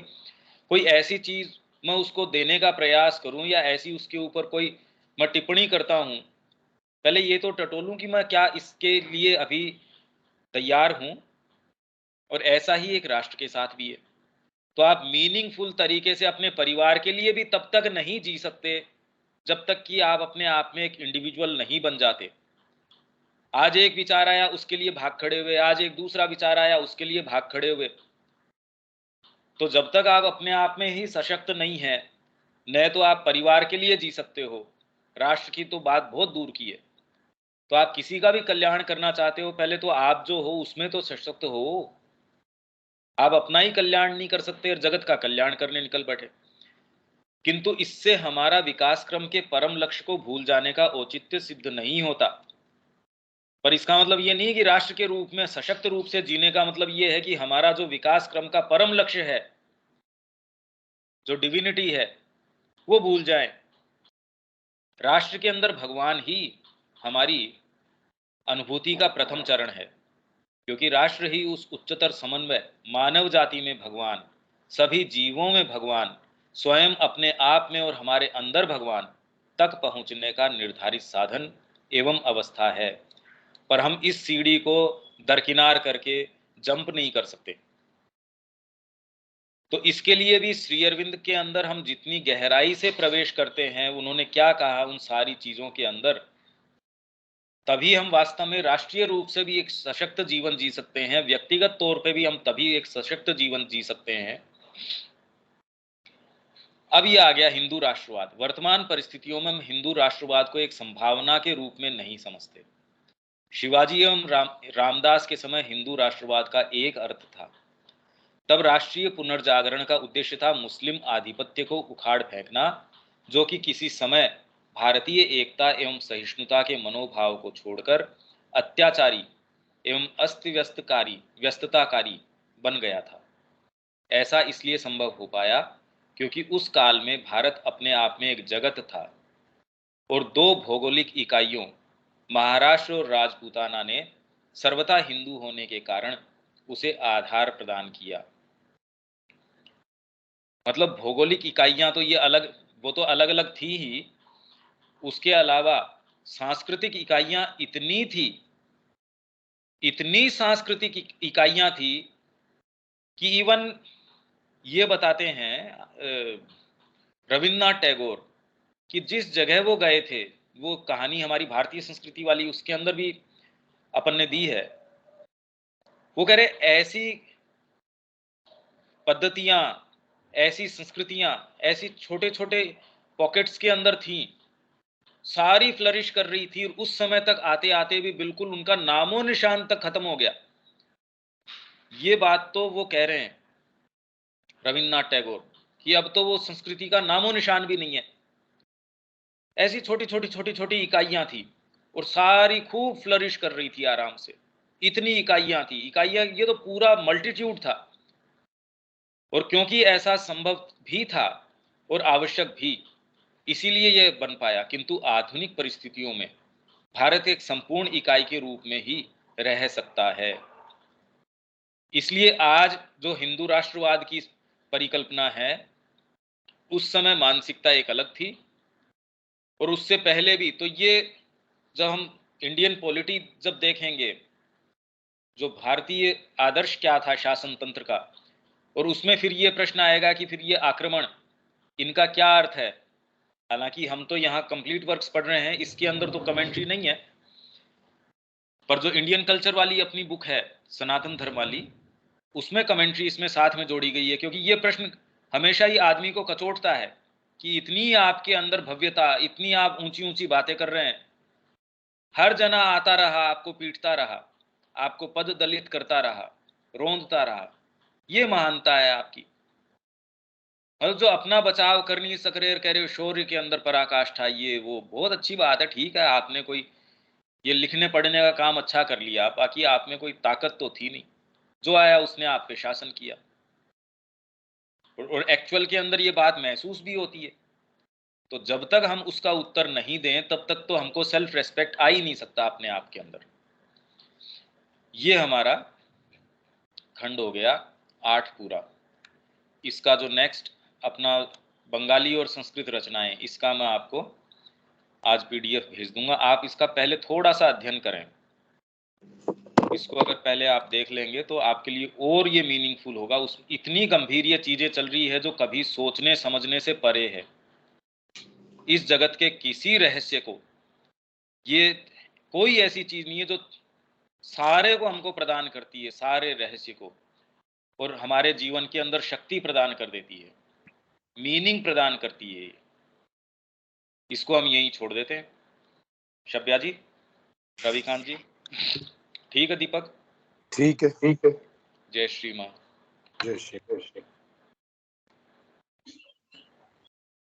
कोई ऐसी चीज मैं उसको देने का प्रयास करूं, या ऐसी उसके ऊपर कोई मैं टिप्पणी करता हूं, पहले ये तो टटोलूं कि मैं क्या इसके लिए अभी तैयार हूं। और ऐसा ही एक राष्ट्र के साथ भी है। तो आप मीनिंगफुल तरीके से अपने परिवार के लिए भी तब तक नहीं जी सकते जब तक कि आप अपने आप में एक इंडिविजुअल नहीं बन जाते। आज एक विचार आया उसके लिए भाग खड़े हुए, आज एक दूसरा विचार आया उसके लिए भाग खड़े हुए। तो जब तक आप अपने आप में ही सशक्त नहीं है, न तो आप परिवार के लिए जी सकते हो, राष्ट्र की तो बात बहुत दूर की है। तो आप किसी का भी कल्याण करना चाहते हो, पहले तो आप जो हो उसमें तो सशक्त हो। आप अपना ही कल्याण नहीं कर सकते और जगत का कल्याण करने निकल बैठे। किंतु इससे हमारा विकास क्रम के परम लक्ष्य को भूल जाने का औचित्य सिद्ध नहीं होता। पर इसका मतलब ये नहीं कि राष्ट्र के रूप में सशक्त रूप से जीने का मतलब ये है कि हमारा जो विकास क्रम का परम लक्ष्य है, जो डिविनिटी है, वो भूल जाएं। राष्ट्र के अंदर भगवान ही हमारी अनुभूति का प्रथम चरण है, क्योंकि राष्ट्र ही उस उच्चतर समन्वय, मानव जाति में भगवान, सभी जीवों में भगवान, स्वयं अपने आप में और हमारे अंदर भगवान तक पहुंचने का निर्धारित साधन एवं अवस्था है। पर हम इस सीढ़ी को दरकिनार करके जंप नहीं कर सकते। तो इसके लिए भी श्री अरविंद के अंदर हम जितनी गहराई से प्रवेश करते हैं, उन्होंने क्या कहा उन सारी चीजों के अंदर, तभी हम वास्तव में राष्ट्रीय रूप से भी एक सशक्त जीवन जी सकते हैं। व्यक्तिगत तौर पे भी हम तभी एक सशक्त जीवन जी सकते हैं। अब ये आ गया हिंदू राष्ट्रवाद। वर्तमान परिस्थितियों में हम हिंदू राष्ट्रवाद को एक संभावना के रूप में नहीं समझते। शिवाजी एवं रामदास के समय हिंदू राष्ट्रवाद का एक अर्थ था। तब राष्ट्रीय पुनर्जागरण का उद्देश्य था मुस्लिम आधिपत्य को उखाड़ फेंकना, जो कि किसी समय भारतीय एकता एवं सहिष्णुता के मनोभाव को छोड़कर अत्याचारी एवं अस्त व्यस्तताकारी बन गया था। ऐसा इसलिए संभव हो पाया क्योंकि उस काल में भारत अपने आप में एक जगत था और दो भौगोलिक इकाइयों, महाराष्ट्र और राजपूताना ने सर्वथा हिंदू होने के कारण उसे आधार प्रदान किया। मतलब भौगोलिक इकाइयां तो ये अलग, वो तो अलग अलग थी ही, उसके अलावा सांस्कृतिक इकाइयां इतनी सांस्कृतिक इकाइयां थी कि इवन ये बताते हैं रविन्द्रनाथ टैगोर कि जिस जगह वो गए थे, वो कहानी हमारी भारतीय संस्कृति वाली उसके अंदर भी अपन ने दी है। वो कह रहे ऐसी पद्धतियां, ऐसी संस्कृतियां, ऐसी छोटे छोटे पॉकेट्स के अंदर थी, सारी फ्लरिश कर रही थी, और उस समय तक आते आते भी बिल्कुल उनका नामो निशान तक खत्म हो गया। ये बात तो वो कह रहे हैं रविन्द्रनाथ टैगोर कि अब तो वो संस्कृति का नामो निशान भी नहीं है। ऐसी छोटी छोटी छोटी छोटी इकाइयां थी और सारी खूब फ्लरिश कर रही थी आराम से। इतनी इकाइयां थी, इकाइयां ये तो पूरा मल्टीट्यूड था। और क्योंकि ऐसा संभव भी था और आवश्यक भी, इसीलिए यह बन पाया। किंतु आधुनिक परिस्थितियों में भारत एक संपूर्ण इकाई के रूप में ही रह सकता है। इसलिए आज जो हिंदू राष्ट्रवाद की परिकल्पना है, उस समय मानसिकता एक अलग थी, और उससे पहले भी। तो ये जब हम इंडियन पॉलिटी जब देखेंगे, जो भारतीय आदर्श क्या था शासन तंत्र का, और उसमें फिर ये प्रश्न आएगा कि फिर ये आक्रमण, इनका क्या अर्थ है। हालांकि हम तो यहाँ कंप्लीट वर्क्स पढ़ रहे हैं, इसके अंदर तो कमेंट्री नहीं है, पर जो इंडियन कल्चर वाली अपनी बुक है सनातन धर्म वाली, उसमें कमेंट्री इसमें साथ में जोड़ी गई है। क्योंकि ये प्रश्न हमेशा ही आदमी को कचोटता है कि इतनी आपके अंदर भव्यता, इतनी आप ऊंची ऊंची बातें कर रहे हैं, हर जना आता रहा, आपको पीटता रहा, आपको पद दलित करता रहा, रोंदता रहा, ये महानता है आपकी। और जो अपना बचाव कर नहीं सक रहे, कह रहे हो शौर्य के अंदर पराकाष्ठा, ये वो बहुत अच्छी बात है। ठीक है, आपने कोई ये लिखने पढ़ने का काम अच्छा कर लिया, बाकी आप में कोई ताकत तो थी नहीं। जो आया उसने आप पे शासन किया, और एक्चुअल के अंदर ये बात महसूस भी होती है। तो जब तक हम उसका उत्तर नहीं दें, तब तक तो हमको सेल्फ रेस्पेक्ट आ ही नहीं सकता अपने आप के अंदर। ये हमारा खंड हो गया 8 पूरा। इसका जो नेक्स्ट अपना बंगाली और संस्कृत रचनाएं, इसका मैं आपको आज पीडीएफ भेज दूंगा। आप इसका पहले थोड़ा सा अध्ययन करें। इसको अगर पहले आप देख लेंगे तो आपके लिए और ये मीनिंगफुल होगा। उस इतनी गंभीर ये चीजें चल रही है जो कभी सोचने समझने से परे है। इस जगत के किसी रहस्य को, ये कोई ऐसी चीज नहीं है जो सारे को हमको प्रदान करती है, सारे रहस्य को। और हमारे जीवन के अंदर शक्ति प्रदान कर देती है, मीनिंग प्रदान करती है। इसको हम यहीं छोड़ देते हैं। शब्या जी, रविकांत जी, ठीक है दीपक। ठीक है। जय श्री माँ। जय श्री।